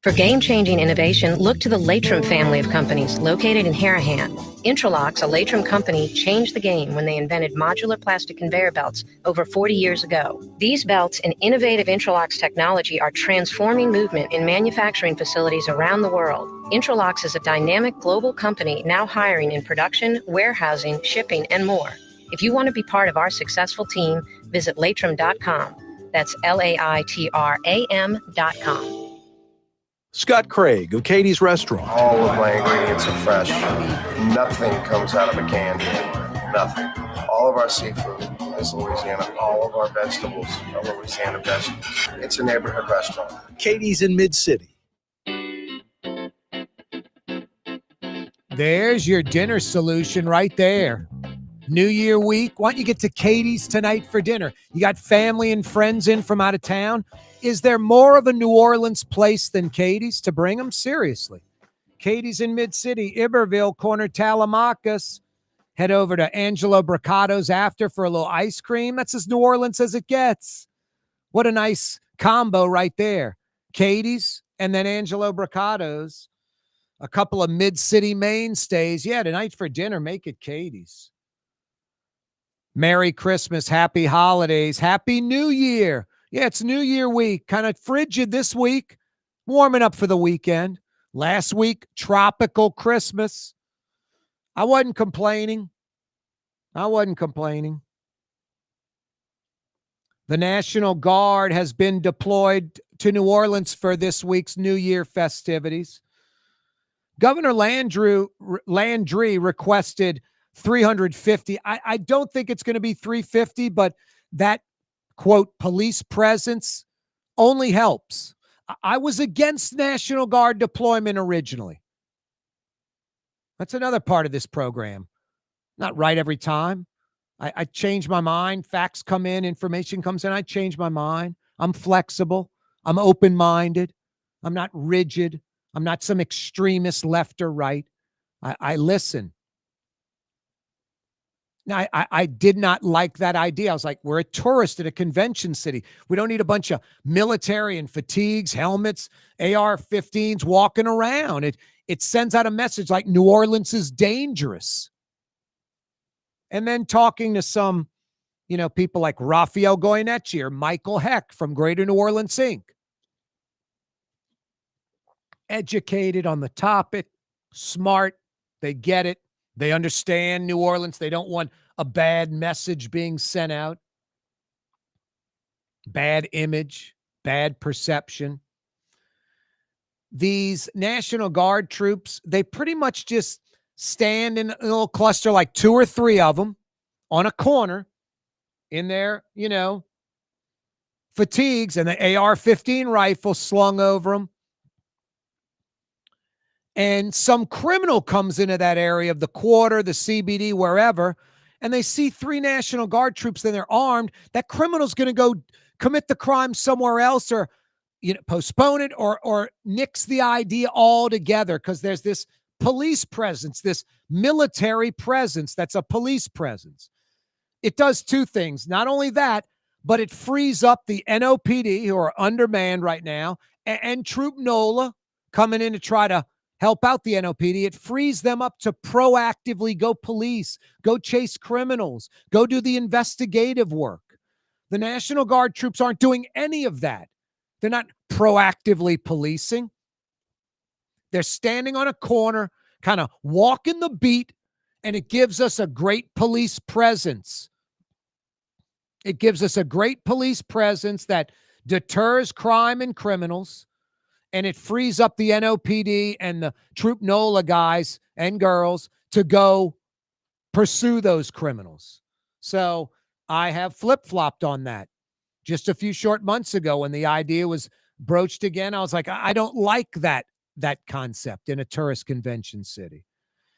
For game-changing innovation, look to the Latrim family of companies located in Harahan. Intralox, a Latrim company, changed the game when they invented modular plastic conveyor belts over 40 years ago. These belts and innovative Intralox technology are transforming movement in manufacturing facilities around the world. Intralox is a dynamic global company now hiring in production, warehousing, shipping, and more. If you want to be part of our successful team, visit Latrim.com. That's LAITRAM.com. Scott Craig of Katie's Restaurant. All of my ingredients are fresh. Nothing comes out of a can here. Nothing. All of our seafood is Louisiana. All of our vegetables are Louisiana vegetables. It's a neighborhood restaurant. Katie's in Mid-City. There's your dinner solution right there. New Year week. Why don't you get to Katie's tonight for dinner? You got family and friends in from out of town. Is there more of a New Orleans place than Katie's to bring them? Seriously. Katie's in Mid-City, Iberville, corner Talamacas. Head over to Angelo Bricato's after for a little ice cream. That's as New Orleans as it gets. What a nice combo right there. Katie's and then Angelo Bricato's. A couple of Mid-City mainstays. Yeah, tonight for dinner, make it Katie's. Merry Christmas, happy holidays, happy New Year. Yeah, it's New Year week. Kind of frigid this week. Warming up for the weekend. Last week, tropical Christmas. I wasn't complaining. The National Guard has been deployed to New Orleans for this week's New Year festivities. Governor Landry requested 350. I don't think it's going to be 350, but that, quote, police presence only helps. I was against National Guard deployment originally. That's another part of this program. Not right every time. I change my mind. Facts come in, information comes in. I change my mind. I'm flexible. I'm open-minded. I'm not rigid. I'm not some extremist left or right. I listen. Now, I did not like that idea. I was like, we're a tourist at a convention city. We don't need a bunch of military and fatigues, helmets, AR-15s walking around. It sends out a message like New Orleans is dangerous. And then talking to some, people like Raphael Goyeneche or Michael Heck from Greater New Orleans Inc. Educated on the topic, smart, they get it. They understand New Orleans. They don't want a bad message being sent out. Bad image, bad perception. These National Guard troops, they pretty much just stand in a little cluster, like 2 or 3 of them on a corner in their, fatigues and the AR-15 rifle slung over them. And some criminal comes into that area of the quarter, the CBD, wherever, and they see 3 National Guard troops and they're armed. That criminal's going to go commit the crime somewhere else or, postpone it or nix the idea altogether because there's this police presence, this military presence that's a police presence. It does 2 things. Not only that, but it frees up the NOPD, who are undermanned right now, and Troop NOLA coming in to try to help out the NOPD. It frees them up to proactively go police, go chase criminals, go do the investigative work. The National Guard troops aren't doing any of that. They're not proactively policing. They're standing on a corner, kind of walking the beat, and it gives us a great police presence. It gives us a great police presence that deters crime and criminals and it frees up the NOPD and the Troop NOLA guys and girls to go pursue those criminals. So I have flip-flopped on that. Just a few short months ago when the idea was broached again, I was like, I don't like that concept in a tourist convention city.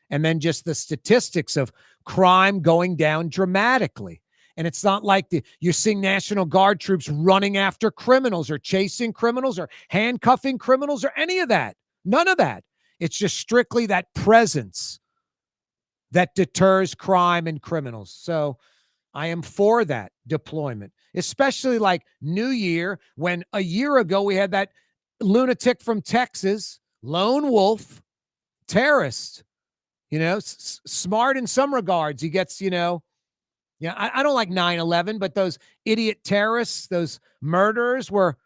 And then just the statistics of crime going down dramatically. And it's not like you're seeing National Guard troops running after criminals or chasing criminals or handcuffing criminals or any of that. None of that. It's just strictly that presence that deters crime and criminals. So I am for that deployment, especially like New Year, when a year ago we had that lunatic from Texas, lone wolf, terrorist, smart in some regards. He gets, I don't like 9/11, but those idiot terrorists, those murderers were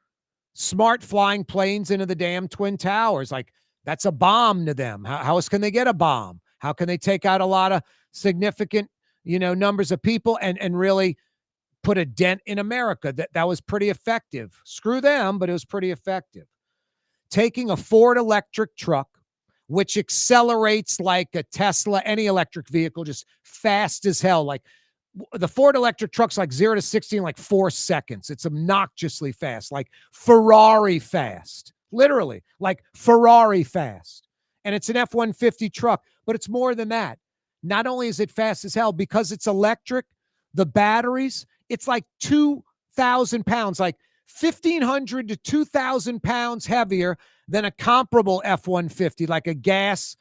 smart, flying planes into the damn Twin Towers. Like, that's a bomb to them. How else can they get a bomb? How can they take out a lot of significant, numbers of people and really put a dent in America? That was pretty effective. Screw them, but it was pretty effective. Taking a Ford electric truck, which accelerates like a Tesla, any electric vehicle, just fast as hell. Like the Ford electric truck's like 0 to 60 in like 4 seconds. It's obnoxiously fast, like Ferrari fast, literally like Ferrari fast. And it's an F-150 truck, but it's more than that. Not only is it fast as hell, because it's electric, the batteries, it's like 2,000 pounds, like 1,500 to 2,000 pounds heavier than a comparable F-150, like a gas,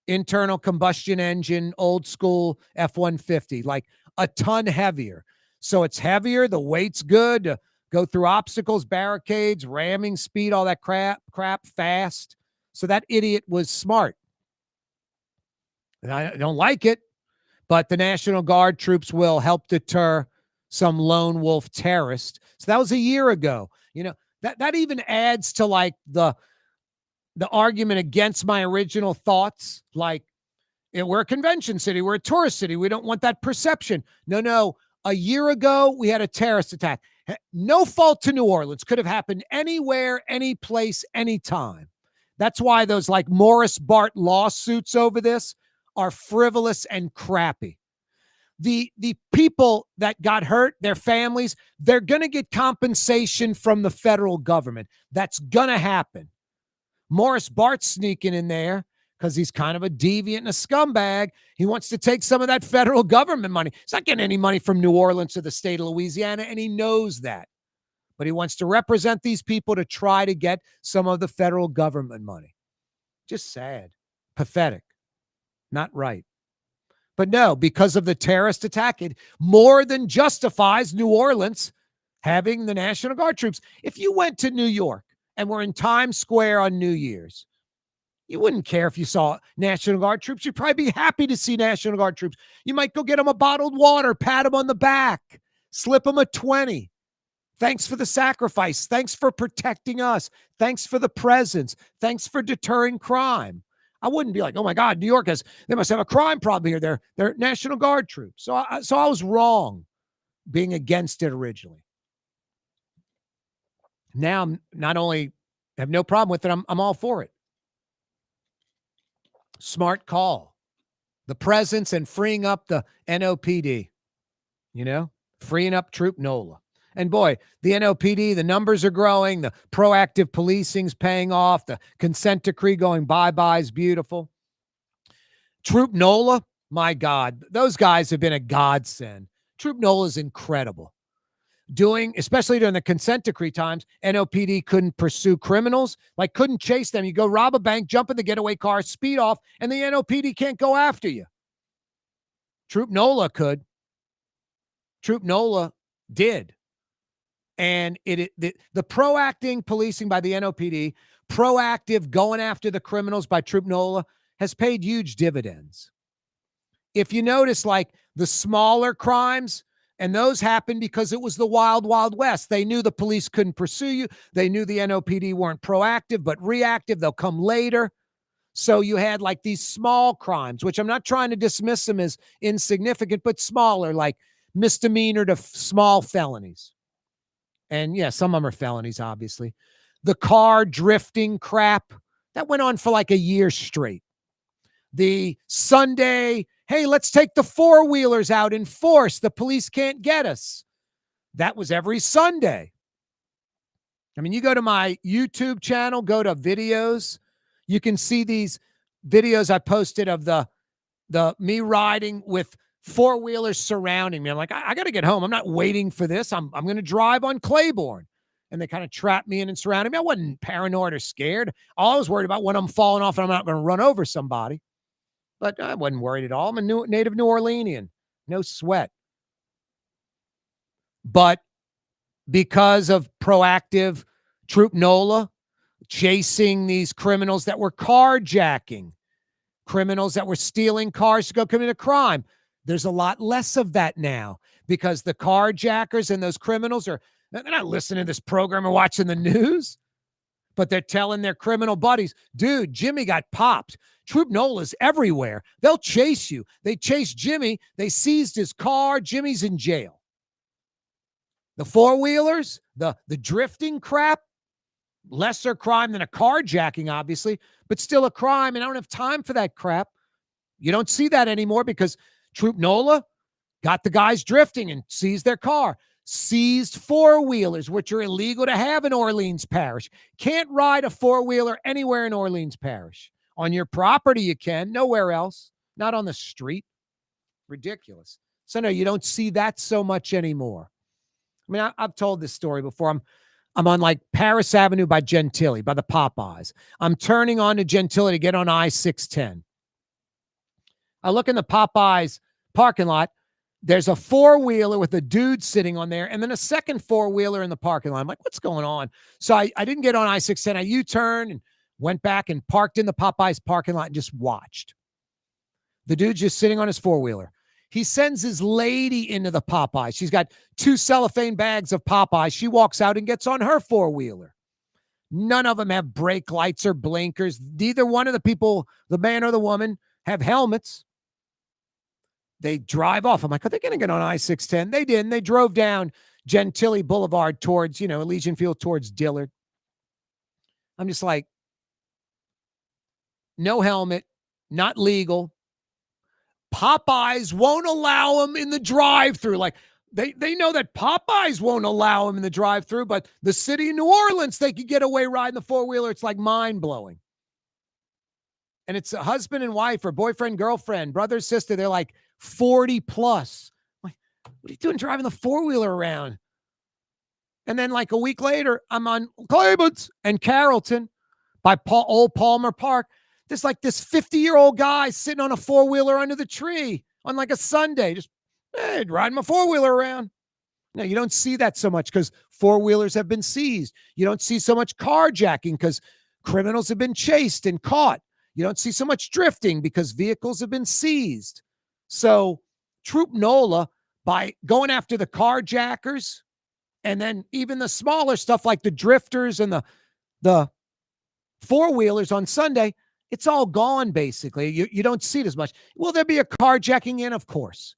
internal combustion engine, old school F-150, like a ton heavier. So it's heavier. The weight's good to go through obstacles, barricades, ramming speed, all that crap fast. So that idiot was smart. And I don't like it, but the National Guard troops will help deter some lone wolf terrorist. So that was a year ago. That even adds to like the argument against my original thoughts. Like, we're a convention city, we're a tourist city, we don't want that perception. No. A year ago, we had a terrorist attack. No fault to New Orleans. Could have happened anywhere, any place, anytime. That's why those like Morris Bart lawsuits over this are frivolous and crappy. The people that got hurt, their families, they're going to get compensation from the federal government. That's going to happen. Morris Bart's sneaking in there because he's kind of a deviant and a scumbag. He wants to take some of that federal government money. He's not getting any money from New Orleans or the state of Louisiana, and he knows that. But he wants to represent these people to try to get some of the federal government money. Just sad. Pathetic. Not right. But no, because of the terrorist attack, it more than justifies New Orleans having the National Guard troops. If you went to New York and were in Times Square on New Year's, you wouldn't care if you saw National Guard troops. You'd probably be happy to see National Guard troops. You might go get them a bottled water, pat them on the back, slip them a 20. Thanks for the sacrifice. Thanks for protecting us. Thanks for the presence. Thanks for deterring crime. I wouldn't be like, oh my God, New York they must have a crime problem here. They're National Guard troops. So I was wrong being against it originally. Now I'm not only have no problem with it, I'm all for it. Smart call. The presence and freeing up the NOPD, freeing up Troop NOLA. And boy, the NOPD, the numbers are growing. The proactive policing's paying off. The consent decree going bye-bye is beautiful. Troop NOLA, my God, those guys have been a godsend. Troop NOLA is incredible. Especially during the consent decree times, NOPD couldn't pursue criminals, couldn't chase them. You go rob a bank, jump in the getaway car, speed off, and the NOPD can't go after you. Troop NOLA could. Troop NOLA did. And the proactive policing by the NOPD, proactive going after the criminals by Troop NOLA has paid huge dividends. If you notice, the smaller crimes, and those happened because it was the wild, wild west. They knew the police couldn't pursue you. They knew the NOPD weren't proactive, but reactive. They'll come later. So you had these small crimes, which I'm not trying to dismiss them as insignificant, but smaller, like misdemeanor to small felonies. And yeah, some of them are felonies, obviously. the car drifting crap, that went on for like a year straight. The Sunday, hey, let's take the four-wheelers out in force. The police can't get us. That was every Sunday. I mean, you go to my YouTube channel, go to videos. You can see these videos I posted of the me riding with four-wheelers surrounding me. I'm like, I got to get home. I'm not waiting for this. I'm going to drive on Claiborne. And they kind of trapped me in and surrounded me. I wasn't paranoid or scared. All I was worried about when I'm falling off and I'm not going to run over somebody. But I wasn't worried at all. I'm a native New Orleanian. No sweat. But because of proactive Troop NOLA chasing these criminals that were carjacking, criminals that were stealing cars to go commit a crime, there's a lot less of that now because the carjackers and those criminals they're not listening to this program or watching the news, but they're telling their criminal buddies, dude, Jimmy got popped. Troop NOLA's everywhere. They'll chase you. They chased Jimmy. They seized his car. Jimmy's in jail. The four-wheelers, the drifting crap, lesser crime than a carjacking, obviously, but still a crime, and I don't have time for that crap. You don't see that anymore because Troop NOLA got the guys drifting and seized their car. Seized four-wheelers, which are illegal to have in Orleans Parish. Can't ride a four-wheeler anywhere in Orleans Parish. On your property you can, nowhere else. Not on the street. Ridiculous. So no, you don't see that so much anymore. I mean, I've told this story before. I'm on like Paris Avenue by Gentilly, by the Popeyes. I'm turning on to Gentilly to get on I-610. I look in the Popeyes parking lot. There's a four-wheeler with a dude sitting on there, and then a second four-wheeler in the parking lot. I'm like, what's going on? So I didn't get on I-610. I U-turned and went back and parked in the Popeyes parking lot and just watched. The dude's just sitting on his four-wheeler. He sends his lady into the Popeyes. She's got 2 cellophane bags of Popeyes. She walks out and gets on her four-wheeler. None of them have brake lights or blinkers. Neither one of the people, the man or the woman, have helmets. They drive off. I'm like, are they going to get on I-610? They didn't. They drove down Gentilly Boulevard towards, Elysian Field towards Dillard. I'm just like, no helmet, not legal. Popeyes won't allow them in the drive-thru. Like, they know that Popeyes won't allow them in the drive-thru, but the city of New Orleans, they could get away riding the four-wheeler. It's like mind-blowing. And it's a husband and wife or boyfriend, girlfriend, brother, sister. They're like 40 plus. Like, what are you doing driving the four-wheeler around? And then like a week later, I'm on Claiborne and Carrollton by Old Palmer Park. There's like this 50-year-old guy sitting on a four-wheeler under the tree on like a Sunday, just riding my four-wheeler around. No, you don't see that so much because four-wheelers have been seized. You don't see so much carjacking because criminals have been chased and caught. You don't see so much drifting because vehicles have been seized. So Troop NOLA, by going after the carjackers and then even the smaller stuff like the drifters and the four-wheelers on Sunday, it's all gone, basically. You don't see it as much. Will there be a carjacking in? Of course.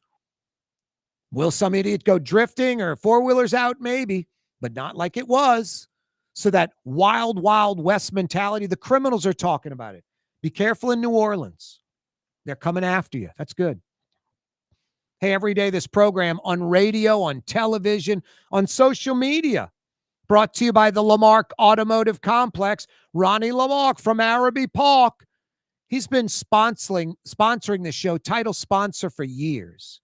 Will some idiot go drifting or four-wheelers out? Maybe, but not like it was. So that wild, wild west mentality, the criminals are talking about it. Be careful in New Orleans. They're coming after you. That's good. Hey, every day this program on radio, on television, on social media. Brought to you by the Lamarck Automotive Complex. Ronnie Lamarck from Araby Park. He's been sponsoring this show, title sponsor for years.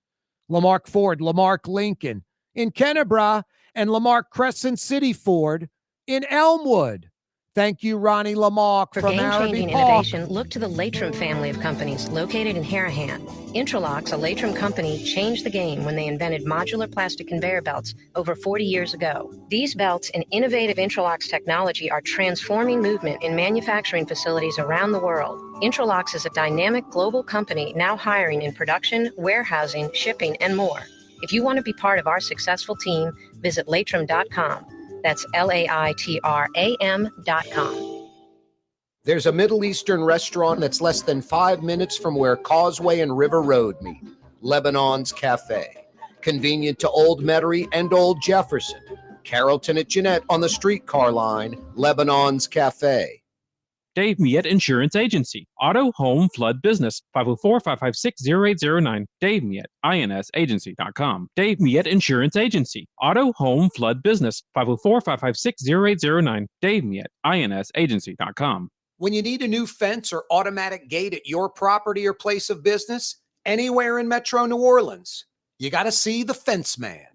Lamarck Ford, Lamarck Lincoln in Kennebra, and Lamarck Crescent City Ford in Elmwood. Thank you, Ronnie Lamarck For from game-changing Araby Park. innovation, look to the Latrim family of companies located in Harahan. Intralox, a Latrim company, changed the game when they invented modular plastic conveyor belts over 40 years ago. These belts and innovative Intralox technology are transforming movement in manufacturing facilities around the world. Intralox is a dynamic global company now hiring in production, warehousing, shipping, and more. If you want to be part of our successful team, visit Latrim.com. That's LAITRAM.com. There's a Middle Eastern restaurant that's less than 5 minutes from where Causeway and River Road meet, Lebanon's Cafe. Convenient to Old Metairie and Old Jefferson. Carrollton at Jeanette on the streetcar line, Lebanon's Cafe. Dave Miette Insurance Agency. Auto, home, flood, business. 504-556-0809. Dave Miette, INSagency.com. Dave Miette Insurance Agency. Auto, home, flood, business. 504-556-0809. Dave Miette, INSagency.com. When you need a new fence or automatic gate at your property or place of business, anywhere in Metro New Orleans, you got to see the Fence Man.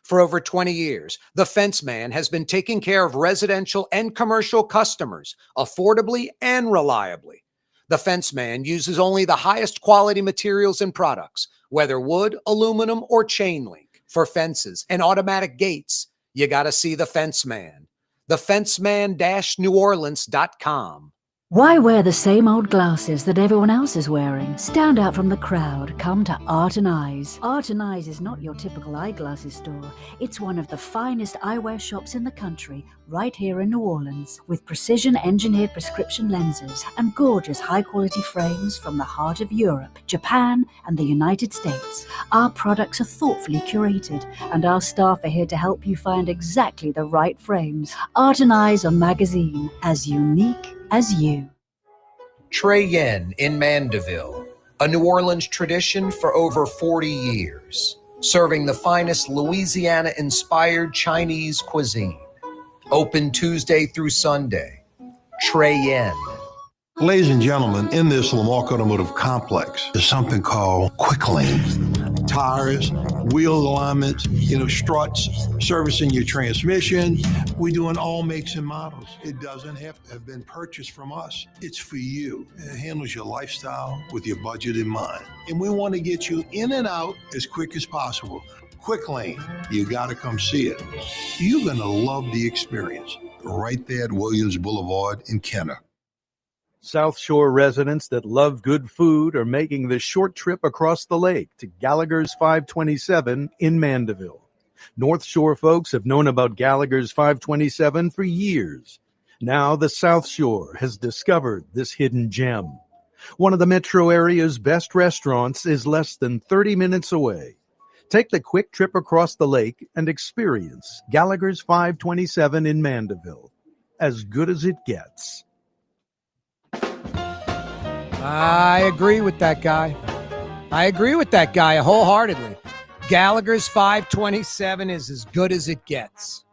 For over 20 years, the Fence Man has been taking care of residential and commercial customers affordably and reliably. The Fence Man uses only the highest quality materials and products, whether wood, aluminum, or chain link. For fences and automatic gates, you got to see the Fence Man. thefenceman-neworleans.com. Why wear the same old glasses that everyone else is wearing? Stand out from the crowd. Come to Art and Eyes. Art and Eyes is not your typical eyeglasses store. It's one of the finest eyewear shops in the country, right here in New Orleans, with precision-engineered prescription lenses and gorgeous high-quality frames from the heart of Europe, Japan, and the United States. Our products are thoughtfully curated, and our staff are here to help you find exactly the right frames. Art and Eyes on Magazine, as unique as you. Trey Yen in Mandeville, a New Orleans tradition for over 40 years, serving the finest Louisiana-inspired Chinese cuisine. Open Tuesday through Sunday. Trey Yen. Ladies and gentlemen, in this Lamarck Automotive Complex is something called Quick Lane. Tires, wheel alignments, struts, servicing your transmission. We do in all makes and models. It doesn't have to have been purchased from us. It's for you. It handles your lifestyle with your budget in mind. And we want to get you in and out as quick as possible. Quick Lane, you got to come see it. You're going to love the experience. Right there at Williams Boulevard in Kenner. South Shore residents that love good food are making the short trip across the lake to Gallagher's 527 in Mandeville. North Shore folks have known about Gallagher's 527 for years. Now the South Shore has discovered this hidden gem. One of the metro area's best restaurants is less than 30 minutes away. Take the quick trip across the lake and experience Gallagher's 527 in Mandeville. As good as it gets. I agree with that guy. Wholeheartedly. Gallagher's 527 is as good as it gets.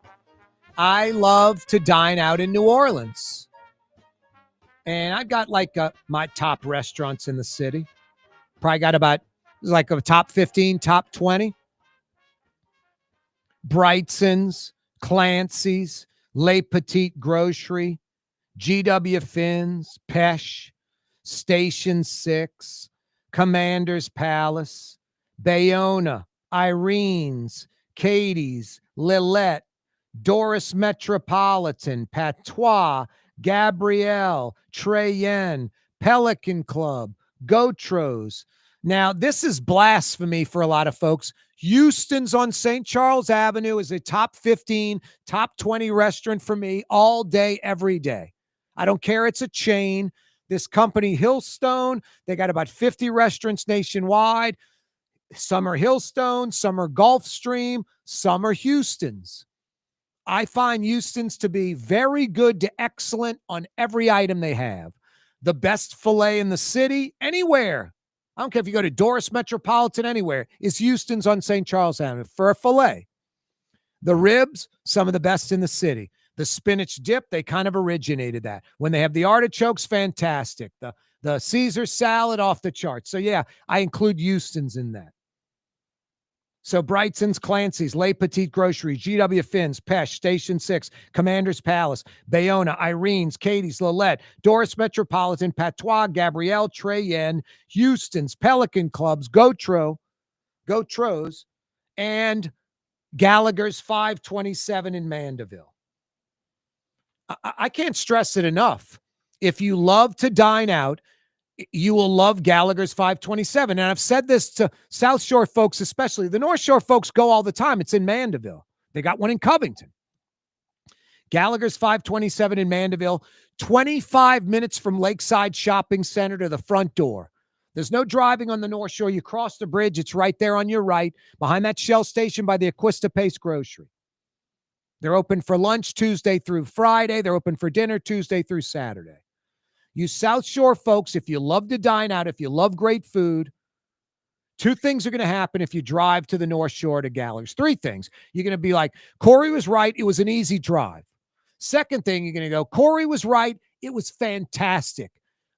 I love to dine out in New Orleans. And I've got my top restaurants in the city. Probably got about a top 15, top 20. Brightson's, Clancy's, Le Petit Grocery, GW Finn's, Pesh, Station 6, Commander's Palace, Bayona, Irene's, Katie's, Lilette, Doris Metropolitan, Patois, Gabrielle, Trey Yen, Pelican Club, Gotros. Now, this is blasphemy for a lot of folks. Houston's on St. Charles Avenue is a top 15, top 20 restaurant for me all day, every day. I don't care. It's a chain. This company, Hillstone, they got about 50 restaurants nationwide. Some are Hillstone, some are Gulfstream, some are Houston's. I find Houston's to be very good to excellent on every item they have. The best filet in the city, anywhere. I don't care if you go to Doris Metropolitan, anywhere, is Houston's on St. Charles Avenue for a filet. The ribs, some of the best in the city. The spinach dip, they kind of originated that. When they have the artichokes, fantastic. The Caesar salad, off the charts. So, yeah, I include Houston's in that. So, Brightson's, Clancy's, Le Petit Grocery, GW Finn's, Pesh, Station 6, Commander's Palace, Bayona, Irene's, Katie's, Lilette, Doris Metropolitan, Patois, Gabrielle, Trey Yen, Houston's, Pelican Clubs, Gotros, and Gallagher's 527 in Mandeville. I can't stress it enough. If you love to dine out, you will love Gallagher's 527. And I've said this to South Shore folks, especially. The North Shore folks go all the time. It's in Mandeville. They got one in Covington. Gallagher's 527 in Mandeville, 25 minutes from Lakeside Shopping Center to the front door. There's no driving on the North Shore. You cross the bridge. It's right there on your right, behind that Shell station by the Aquista Pace Grocery. They're open for lunch Tuesday through Friday. They're open for dinner Tuesday through Saturday. You South Shore folks, if you love to dine out, if you love great food, two things are going to happen if you drive to the North Shore to Gallagher's. Three things. You're going to be like, Corey was right. It was an easy drive. Second thing, you're going to go, Corey was right. It was fantastic.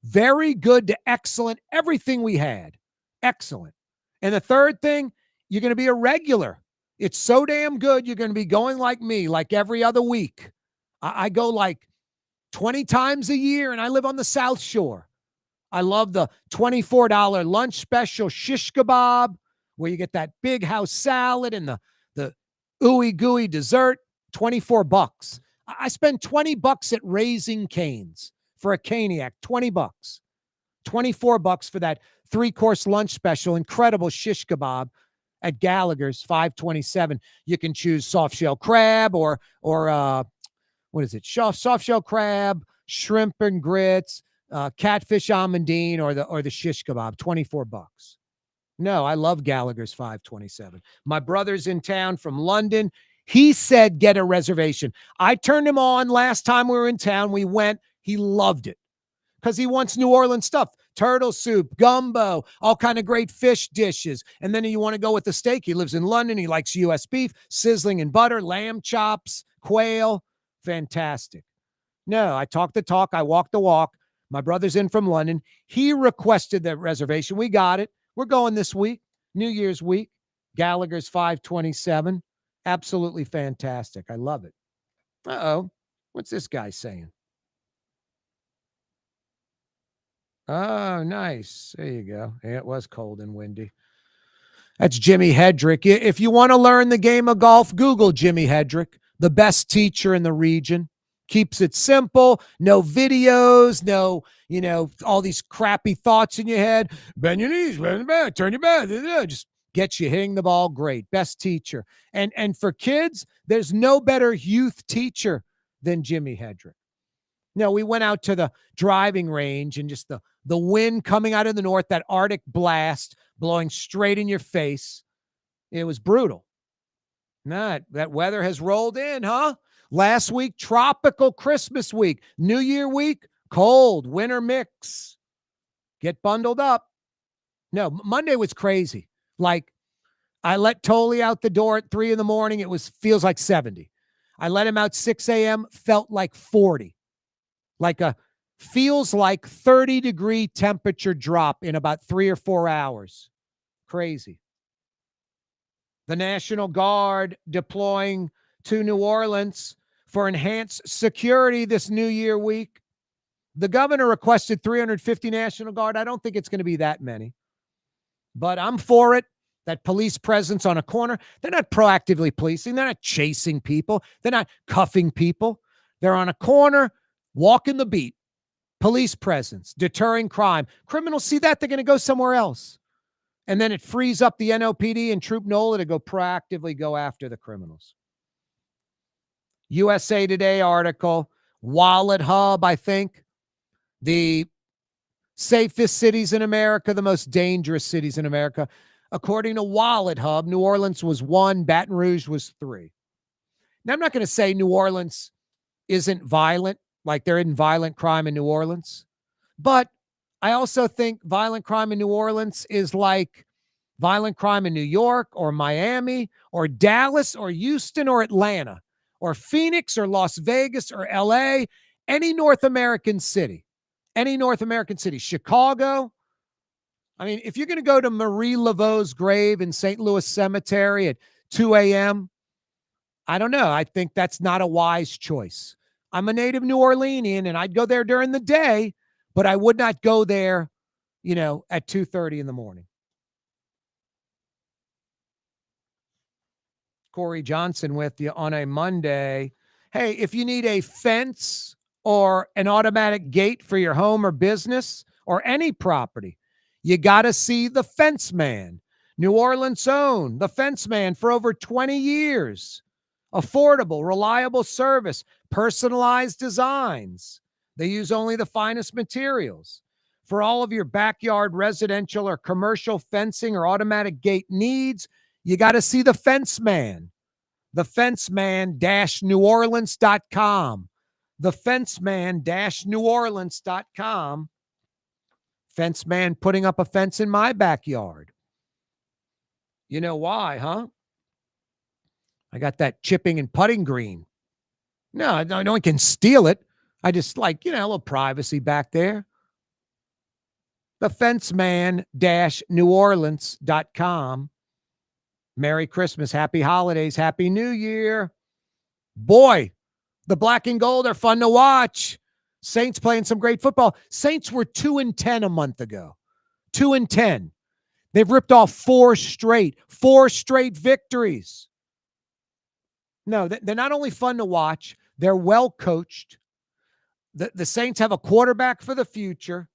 Very good to excellent. Everything we had. Excellent. And the third thing, you're going to be a regular. It's so damn good. You're going to be going like me, like every other week. I go like 20 times a year, and I live on the South Shore. I love the $24 lunch special shish kebab, where you get that big house salad and the ooey gooey dessert, $24. I spend $20 at Raising Cane's for a Caniac, $20. $24 for that 3-course lunch special, incredible shish kebab at Gallagher's, $5.27. You can choose soft shell crab or what is it? Soft shell crab, shrimp and grits, catfish almondine, or the shish kebab, $24. No, I love Gallagher's, $5.27. My brother's in town from London. He said get a reservation. I turned him on last time we were in town. We went. He loved it because he wants New Orleans stuff. Turtle soup, gumbo, all kind of great fish dishes. And then you want to go with the steak. He lives in London. He likes U.S. beef, sizzling in butter, lamb chops, quail. Fantastic. No, I talked the talk. I walked the walk. My brother's in from London. He requested that reservation. We got it. We're going this week, New Year's week. Gallagher's, $5.27. Absolutely fantastic. I love it. Uh-oh. What's this guy saying? Oh, nice. There you go. Yeah, it was cold and windy. That's Jimmy Hedrick. If you want to learn the game of golf, Google Jimmy Hedrick, the best teacher in the region. Keeps it simple. No videos, no, all these crappy thoughts in your head. Bend your knees, bend your back, turn your back. Just gets you hitting the ball great. Best teacher. And for kids, there's no better youth teacher than Jimmy Hedrick. No, we went out to the driving range and just the wind coming out of the north, that Arctic blast blowing straight in your face. It was brutal. That weather has rolled in, huh? Last week, tropical Christmas week. New Year week, cold, winter mix. Get bundled up. No, Monday was crazy. Like, I let Tolley out the door at 3 a.m. It feels like 70. I let him out 6 a.m. Felt like 40. Feels like 30-degree temperature drop in about 3 or 4 hours. Crazy. The National Guard deploying to New Orleans for enhanced security this New Year week. The governor requested 350 National Guard. I don't think it's going to be that many, but I'm for it. That police presence on a corner. They're not proactively policing. They're not chasing people. They're not cuffing people. They're on a corner, walking the beat. Police presence, deterring crime. Criminals see that, they're going to go somewhere else. And then it frees up the NOPD and Troop NOLA to proactively go after the criminals. USA Today article, Wallet Hub, I think. The safest cities in America, the most dangerous cities in America. According to Wallet Hub, New Orleans was 1, Baton Rouge was 3. Now, I'm not going to say New Orleans isn't violent, like there isn't violent crime in New Orleans. But I also think violent crime in New Orleans is like violent crime in New York or Miami or Dallas or Houston or Atlanta or Phoenix or Las Vegas or LA, any North American city, Chicago. I mean, if you're going to go to Marie Laveau's grave in St. Louis Cemetery at 2 a.m., I don't know. I think that's not a wise choice. I'm a native New Orleanian, and I'd go there during the day, but I would not go there, at 2:30 in the morning. Corey Johnson with you on a Monday. Hey, if you need a fence or an automatic gate for your home or business or any property, you got to see the Fence Man. New Orleans owned the Fence Man for over 20 years. Affordable, reliable service, personalized designs. They use only the finest materials. For all of your backyard residential or commercial fencing or automatic gate needs, you got to see the Fence Man. thefenceman-neworleans.com. Thefenceman-neworleans.com. Fence man putting up a fence in my backyard. You know why, huh? I got that chipping and putting green. No one can steal it. I just like, a little privacy back there. Thefenceman-neworleans.com. Merry Christmas, Happy Holidays, Happy New Year. Boy, the black and gold are fun to watch. Saints playing some great football. Saints were 2-10 a month ago. 2-10. They've ripped off four straight victories. No, they're not only fun to watch, they're well coached. The Saints have a quarterback for the future,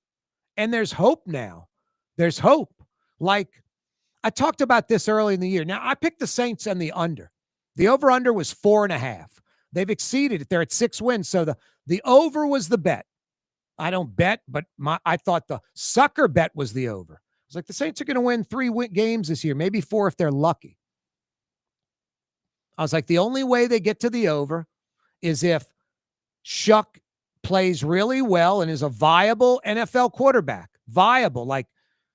and there's hope now. There's hope. Like, I talked about this early in the year. Now, I picked the Saints and the under. The over-under was 4.5. They've exceeded it. They're at 6 wins. So the over was the bet. I don't bet, but I thought the sucker bet was the over. I was like, the Saints are going to win 3 games this year, maybe 4 if they're lucky. I was like, the only way they get to the over is if Shuck plays really well and is a viable NFL quarterback. Viable, like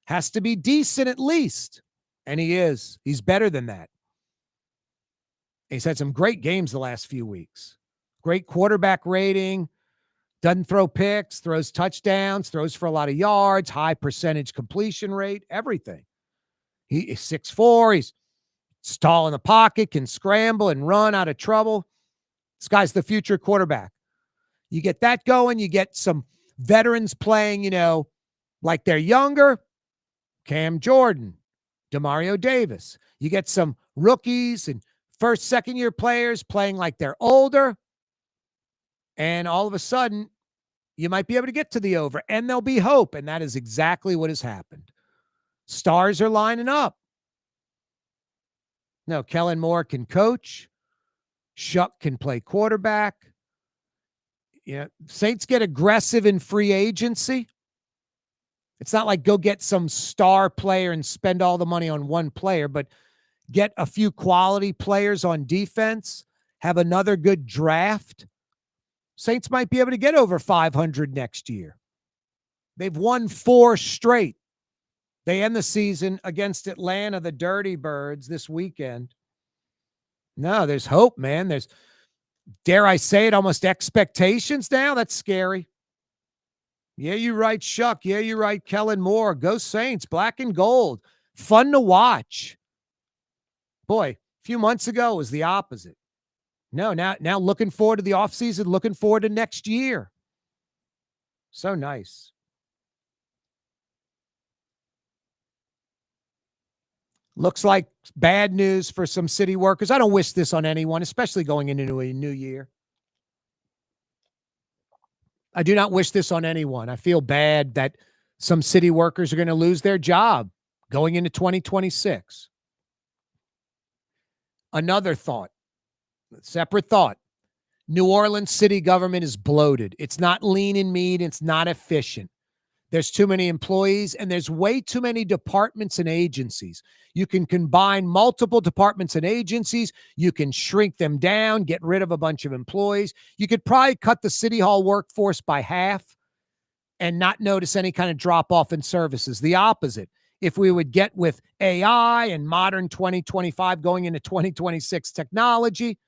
has to be decent at least. And he is. He's better than that. He's had some great games the last few weeks. Great quarterback rating. Doesn't throw picks, throws touchdowns, throws for a lot of yards, high percentage completion rate, everything. He is 6'4". He's tall in the pocket, can scramble and run out of trouble. This guy's the future quarterback. You get that going. You get some veterans playing, like they're younger. Cam Jordan, Demario Davis. You get some rookies and first, second-year players playing like they're older. And all of a sudden, you might be able to get to the over, and there'll be hope. And that is exactly what has happened. Stars are lining up. No, Kellen Moore can coach. Shuck can play quarterback. Saints get aggressive in free agency. It's not like go get some star player and spend all the money on one player, but get a few quality players on defense, have another good draft. Saints might be able to get over 500 next year. They've won 4 straight. They end the season against Atlanta, the Dirty Birds, this weekend. No, there's hope, man. There's, dare I say it, almost expectations now. That's scary. Yeah, you're right, Shuck. Yeah, you're right, Kellen Moore. Go Saints, black and gold. Fun to watch. Boy, a few months ago it was the opposite. No, now looking forward to the offseason, looking forward to next year. So nice. Looks like bad news for some city workers. I don't wish this on anyone, especially going into a new year. I do not wish this on anyone. I feel bad that some city workers are going to lose their job going into 2026. Another thought, separate thought. New Orleans city government is bloated. It's not lean and mean. It's not efficient. There's too many employees, and there's way too many departments and agencies. You can combine multiple departments and agencies. You can shrink them down, get rid of a bunch of employees. You could probably cut the city hall workforce by half and not notice any kind of drop-off in services. The opposite. If we would get with AI and modern 2025 going into 2026 technology,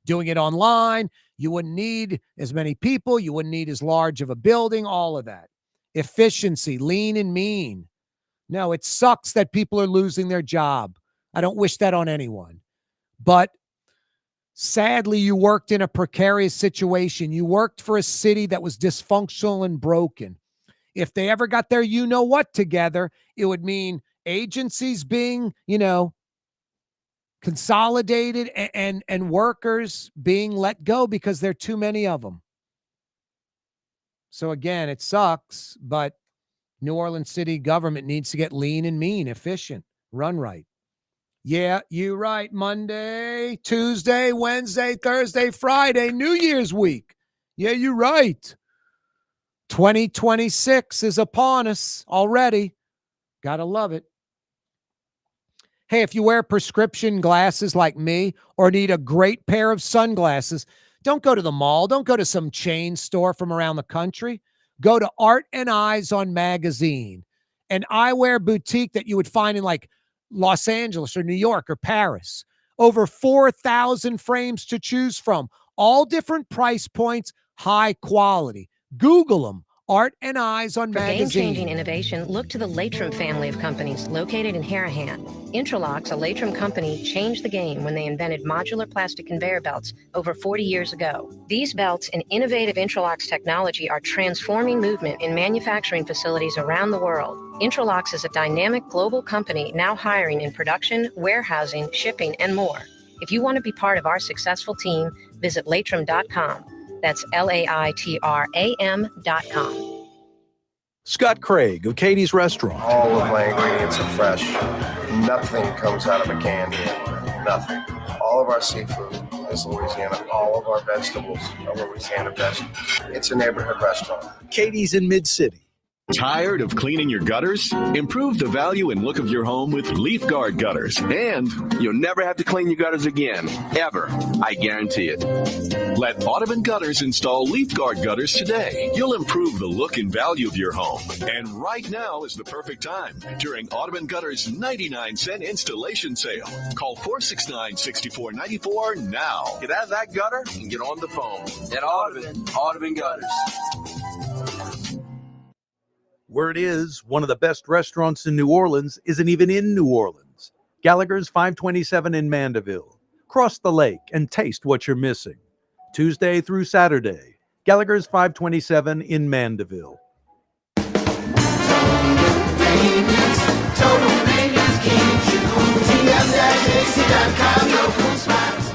doing it online, you wouldn't need as many people. You wouldn't need as large of a building, all of that. Efficiency, lean and mean. No, it sucks that people are losing their job. I don't wish that on anyone. But sadly, you worked in a precarious situation. You worked for a city that was dysfunctional and broken. If they ever got their you-know-what together, it would mean agencies being, consolidated and workers being let go because there are too many of them. So again, it sucks, but New Orleans city government needs to get lean and mean, efficient, run right. Yeah, you right. Monday, Tuesday, Wednesday, Thursday, Friday, New Year's week. Yeah, you're right. 2026 is upon us already. Gotta love it. Hey, if you wear prescription glasses like me or need a great pair of sunglasses, don't go to the mall. Don't go to some chain store from around the country. Go to Art and Eyes on Magazine, an eyewear boutique that you would find in like Los Angeles or New York or Paris. Over 4,000 frames to choose from, all different price points, high quality. Google them. Art and Eyes on For Magazine. game-changing innovation, look to the Latrim family of companies located in Harahan. Intralox, a Latrim company, changed the game when they invented modular plastic conveyor belts over 40 years ago. These belts and innovative Intralox technology are transforming movement in manufacturing facilities around the world. Intralox is a dynamic global company now hiring in production, warehousing, shipping, and more. If you want to be part of our successful team, visit Latrim.com. That's LAITRAM.com. Scott Craig of Katie's Restaurant. All of my ingredients are fresh. Nothing comes out of a can here. Nothing. All of our seafood is Louisiana. All of our vegetables are Louisiana vegetables. It's a neighborhood restaurant. Katie's in Mid-City. Tired of cleaning your gutters? Improve the value and look of your home with Leaf Guard gutters. And you'll never have to clean your gutters again, ever. I guarantee it. Let Audubon Gutters install Leaf Guard gutters today. You'll improve the look and value of your home. And right now is the perfect time during Audubon Gutters 99-cent installation sale. Call 469-6494 now. Get out of that gutter and get on the phone. At Audubon Gutters. Word is, one of the best restaurants in New Orleans isn't even in New Orleans. Gallagher's 527 in Mandeville. Cross the lake and taste what you're missing. Tuesday through Saturday. Gallagher's 527 in Mandeville. Total maintenance keeps you cool. TM-AC.com, no cool spots.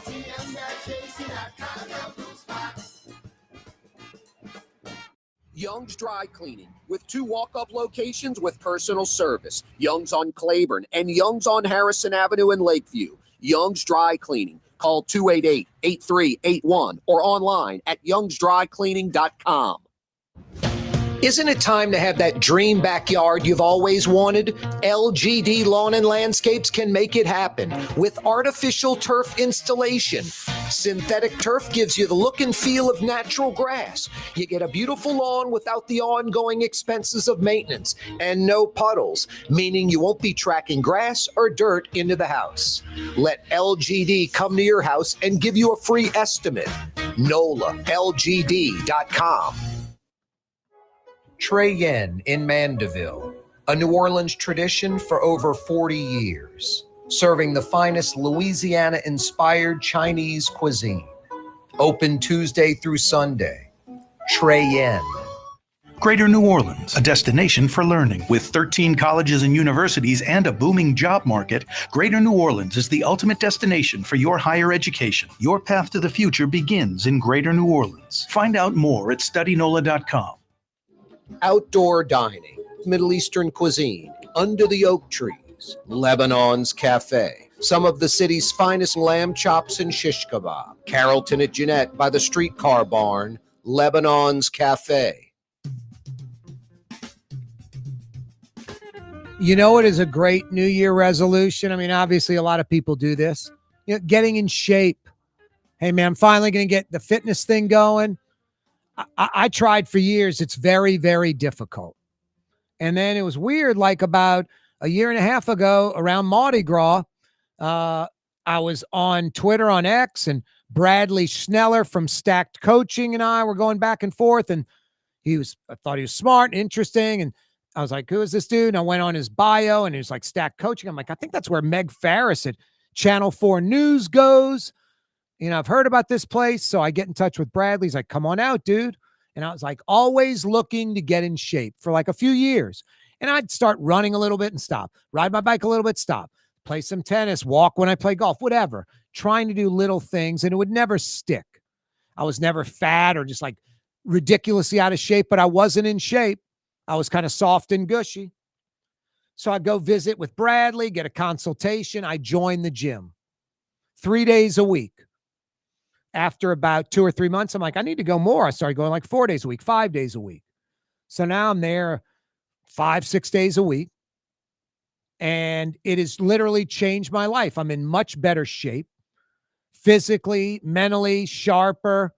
TM-AC.com, no cool spots. Young's Dry Cleaning, with 2 walk-up locations with personal service. Young's on Claiborne and Young's on Harrison Avenue in Lakeview. Young's Dry Cleaning. Call 288-8381 or online at youngsdrycleaning.com. Isn't it time to have that dream backyard you've always wanted? LGD Lawn and Landscapes can make it happen with artificial turf installation. Synthetic turf gives you the look and feel of natural grass. You get a beautiful lawn without the ongoing expenses of maintenance and no puddles, meaning you won't be tracking grass or dirt into the house. Let LGD come to your house and give you a free estimate. NOLALGD.com. Trey Yen in Mandeville, a New Orleans tradition for over 40 years, serving the finest Louisiana-inspired Chinese cuisine. Open Tuesday through Sunday. Trey Yen. Greater New Orleans, a destination for learning. With 13 colleges and universities and a booming job market, Greater New Orleans is the ultimate destination for your higher education. Your path to the future begins in Greater New Orleans. Find out more at studynola.com. Outdoor dining, Middle Eastern cuisine, under the oak trees, Lebanon's Cafe, some of the city's finest lamb chops and shish kebab, Carrollton at Jeanette by the streetcar barn, Lebanon's Cafe. You know what is a great New Year resolution? I mean, obviously a lot of people do this. You know, getting in shape. Hey, man, I'm finally going to get the fitness thing going. I tried for years. It's very, very difficult. And then it was weird, like about a year and a half ago around Mardi Gras, I was on Twitter on X, and Bradley Schneller from Stacked Coaching and I were going back and forth, and I thought he was smart and interesting. And I was like, who is this dude? And I went on his bio and he was like, Stacked Coaching. I'm like, I think that's where Meg Farris at Channel 4 News goes. You know, I've heard about this place. So I get in touch with Bradley. He's like, come on out, dude. And I was like, always looking to get in shape for like a few years. And I'd start running a little bit and stop, ride my bike a little bit, stop, play some tennis, walk when I play golf, whatever, trying to do little things. And it would never stick. I was never fat or just like ridiculously out of shape, but I wasn't in shape. I was kind of soft and gushy. So I'd go visit with Bradley, get a consultation. I joined the gym 3 days a week. After about 2 or 3 months, I'm like, I need to go more. I started going like 4 days a week, 5 days a week. So now I'm there 5, 6 days a week. And it has literally changed my life. I'm in much better shape, physically, mentally, sharper,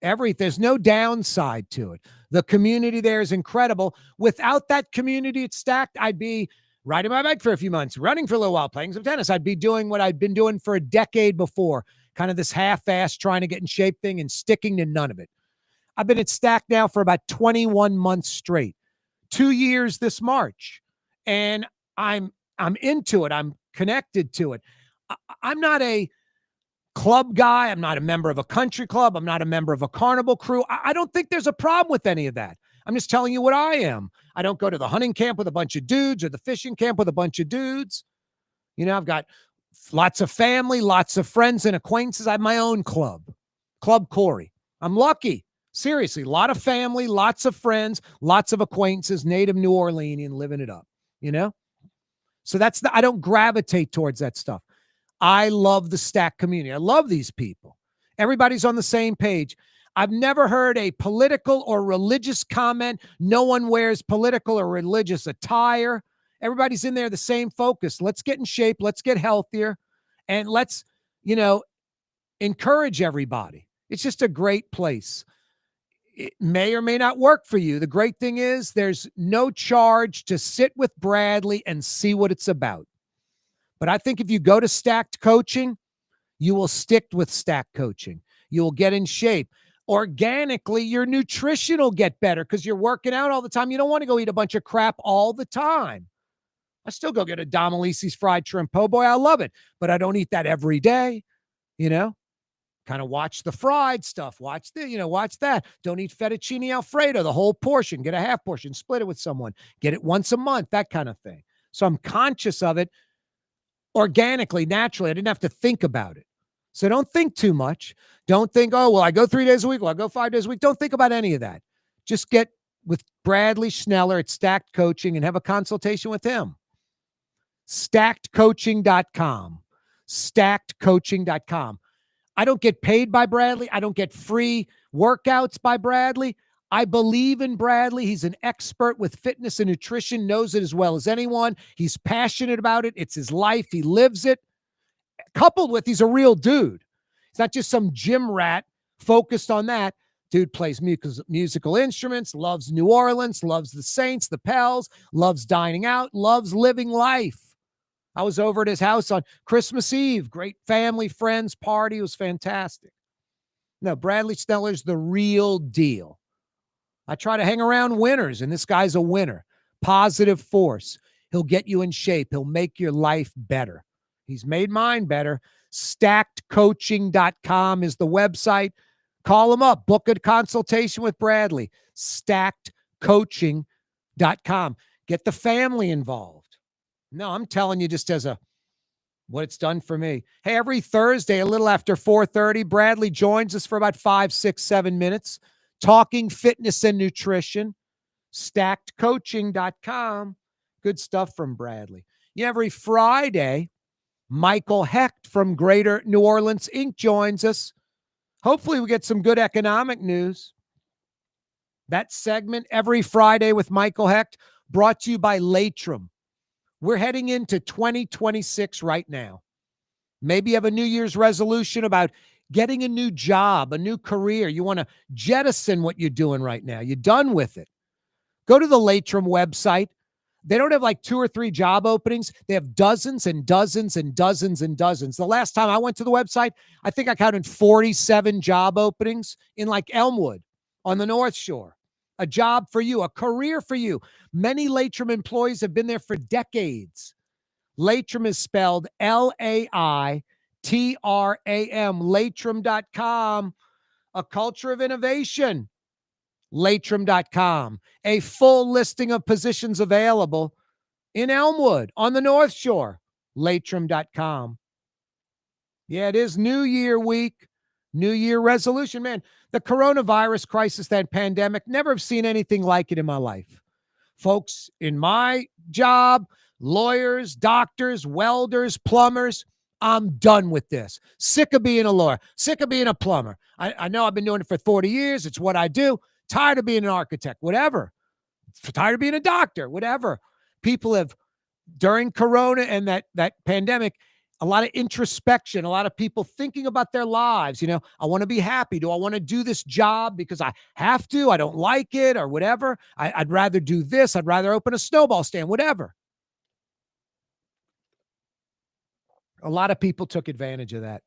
everything. There's no downside to it. The community there is incredible. Without that community at Stacked, I'd be riding my bike for a few months, running for a little while, playing some tennis. I'd be doing what I'd been doing for a decade before, kind of this half-assed trying to get in shape thing and sticking to none of it. I've been at Stacked now for about 21 months straight, 2 years this March. And I'm into it. I'm connected to it. I'm not a club guy. I'm not a member of a country club. I'm not a member of a carnival crew. I don't think there's a problem with any of that. I'm just telling you what I am. I don't go to the hunting camp with a bunch of dudes or the fishing camp with a bunch of dudes. You know, I've got lots of family, lots of friends and acquaintances. I have my own club, Club Corey. I'm lucky. Seriously, a lot of family, lots of friends, lots of acquaintances, native New Orleanian, living it up, you know? So I don't gravitate towards that stuff. I love the Stack community. I love these people. Everybody's on the same page. I've never heard a political or religious comment. No one wears political or religious attire. Everybody's in there the same focus. Let's get in shape. Let's get healthier. And let's, encourage everybody. It's just a great place. It may or may not work for you. The great thing is there's no charge to sit with Bradley and see what it's about. But I think if you go to Stacked Coaching, you will stick with Stacked Coaching. You will get in shape. Organically, your nutrition will get better because you're working out all the time. You don't want to go eat a bunch of crap all the time. I still go get a Domalice's fried shrimp po' boy. I love it, but I don't eat that every day, Kind of watch the fried stuff. Watch that. Don't eat fettuccine Alfredo, the whole portion. Get a half portion, split it with someone. Get it once a month, that kind of thing. So I'm conscious of it organically, naturally. I didn't have to think about it. So don't think too much. Don't think, oh, well, I go 3 days a week. Well, I go 5 days a week. Don't think about any of that. Just get with Bradley Schneller at Stacked Coaching and have a consultation with him. StackedCoaching.com. StackedCoaching.com. I don't get paid by Bradley. I don't get free workouts by Bradley. I believe in Bradley. He's an expert with fitness and nutrition, knows it as well as anyone. He's passionate about it. It's his life. He lives it. Coupled with, he's a real dude. He's not just some gym rat focused on that. Dude plays musical instruments, loves New Orleans, loves the Saints, the Pels, loves dining out, loves living life. I was over at his house on Christmas Eve. Great family, friends, party. It was fantastic. No, Bradley Schneller's the real deal. I try to hang around winners, and this guy's a winner. Positive force. He'll get you in shape. He'll make your life better. He's made mine better. StackedCoaching.com is the website. Call him up. Book a consultation with Bradley. StackedCoaching.com. Get the family involved. No, I'm telling you just as what it's done for me. Hey, every Thursday, a little after 4:30, Bradley joins us for about 5, 6, 7 minutes, talking fitness and nutrition. StackedCoaching.com. Good stuff from Bradley. Every Friday, Michael Hecht from Greater New Orleans Inc. joins us. Hopefully we get some good economic news. That segment every Friday with Michael Hecht brought to you by Latrim. We're heading into 2026 right now. Maybe you have a New Year's resolution about getting a new job, a new career. You want to jettison what you're doing right now. You're done with it. Go to the Latrim website. They don't have like 2 or 3 job openings. They have dozens and dozens and dozens and dozens. The last time I went to the website, I think I counted 47 job openings in like Elmwood on the North Shore. A job for you, a career for you. Many Latrim employees have been there for decades. Latrim is spelled L-A-I-T-R-A-M, Latrim.com, a culture of innovation. Latrim.com, a full listing of positions available in Elmwood on the North Shore. Latrim.com. Yeah, it is New Year week, New Year resolution. Man, the coronavirus crisis, that pandemic, never have seen anything like it in my life. Folks in my job, lawyers, doctors, welders, plumbers, I'm done with this. Sick of being a lawyer, sick of being a plumber. I know I've been doing it for 40 years. It's what I do. Tired of being an architect, whatever. Tired of being a doctor, whatever. People have during Corona and that pandemic, a lot of introspection, a lot of people thinking about their lives. You know, I want to be happy. Do I want to do this job because I have to? I don't like it or whatever. I'd rather do this. I'd rather open a snowball stand, whatever. A lot of people took advantage of that.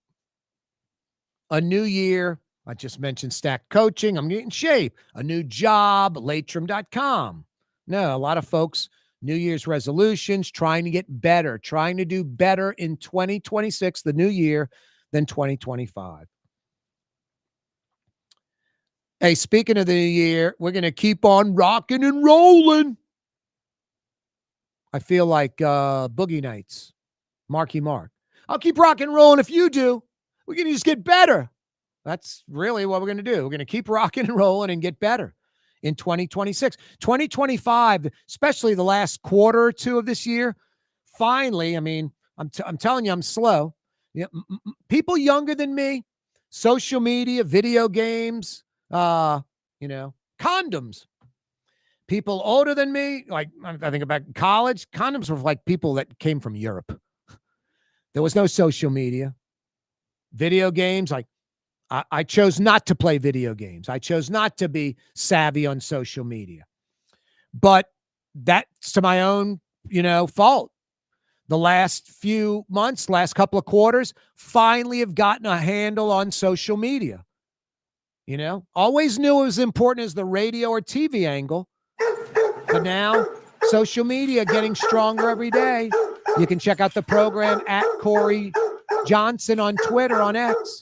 A new year. I just mentioned Stack Coaching. I'm getting in shape. A new job, Latrim.com. No, a lot of folks, New Year's resolutions, trying to get better, trying to do better in 2026, the new year, than 2025. Hey, speaking of the year, we're going to keep on rocking and rolling. I feel like Boogie Nights, Marky Mark. I'll keep rocking and rolling if you do. We're going to just get better. That's really what we're going to do. We're going to keep rocking and rolling and get better in 2026. 2025, especially the last quarter or two of this year, finally, I mean, I'm telling you, I'm slow. You know, people younger than me, social media, video games, condoms. People older than me, like I think about college, condoms were like people that came from Europe. There was no social media. Video games, like I chose not to play video games. I chose not to be savvy on social media. But that's to my own, fault. The last few months, last couple of quarters, finally have gotten a handle on social media. Always knew it was important as the radio or TV angle. But now, social media getting stronger every day. You can check out the program at Corey Johnson on Twitter, on X.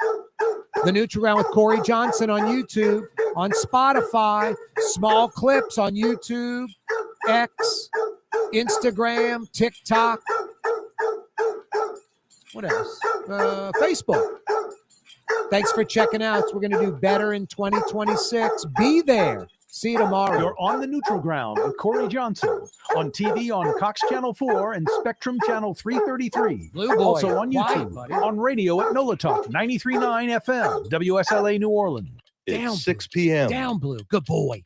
The Nutri-Ground with Corey Johnson on YouTube, on Spotify, small clips on YouTube, X, Instagram, TikTok. What else? Facebook. Thanks for checking out. We're going to do better in 2026. Be there. See you tomorrow. You're on the Neutral Ground with Corey Johnson on TV on Cox Channel 4 and Spectrum Channel 333. Blue Boy. Also on YouTube, Quiet, buddy. on radio at NOLA Talk 93.9 FM, WSLA New Orleans. Down, It's 6 p.m. Down, Blue. Good boy.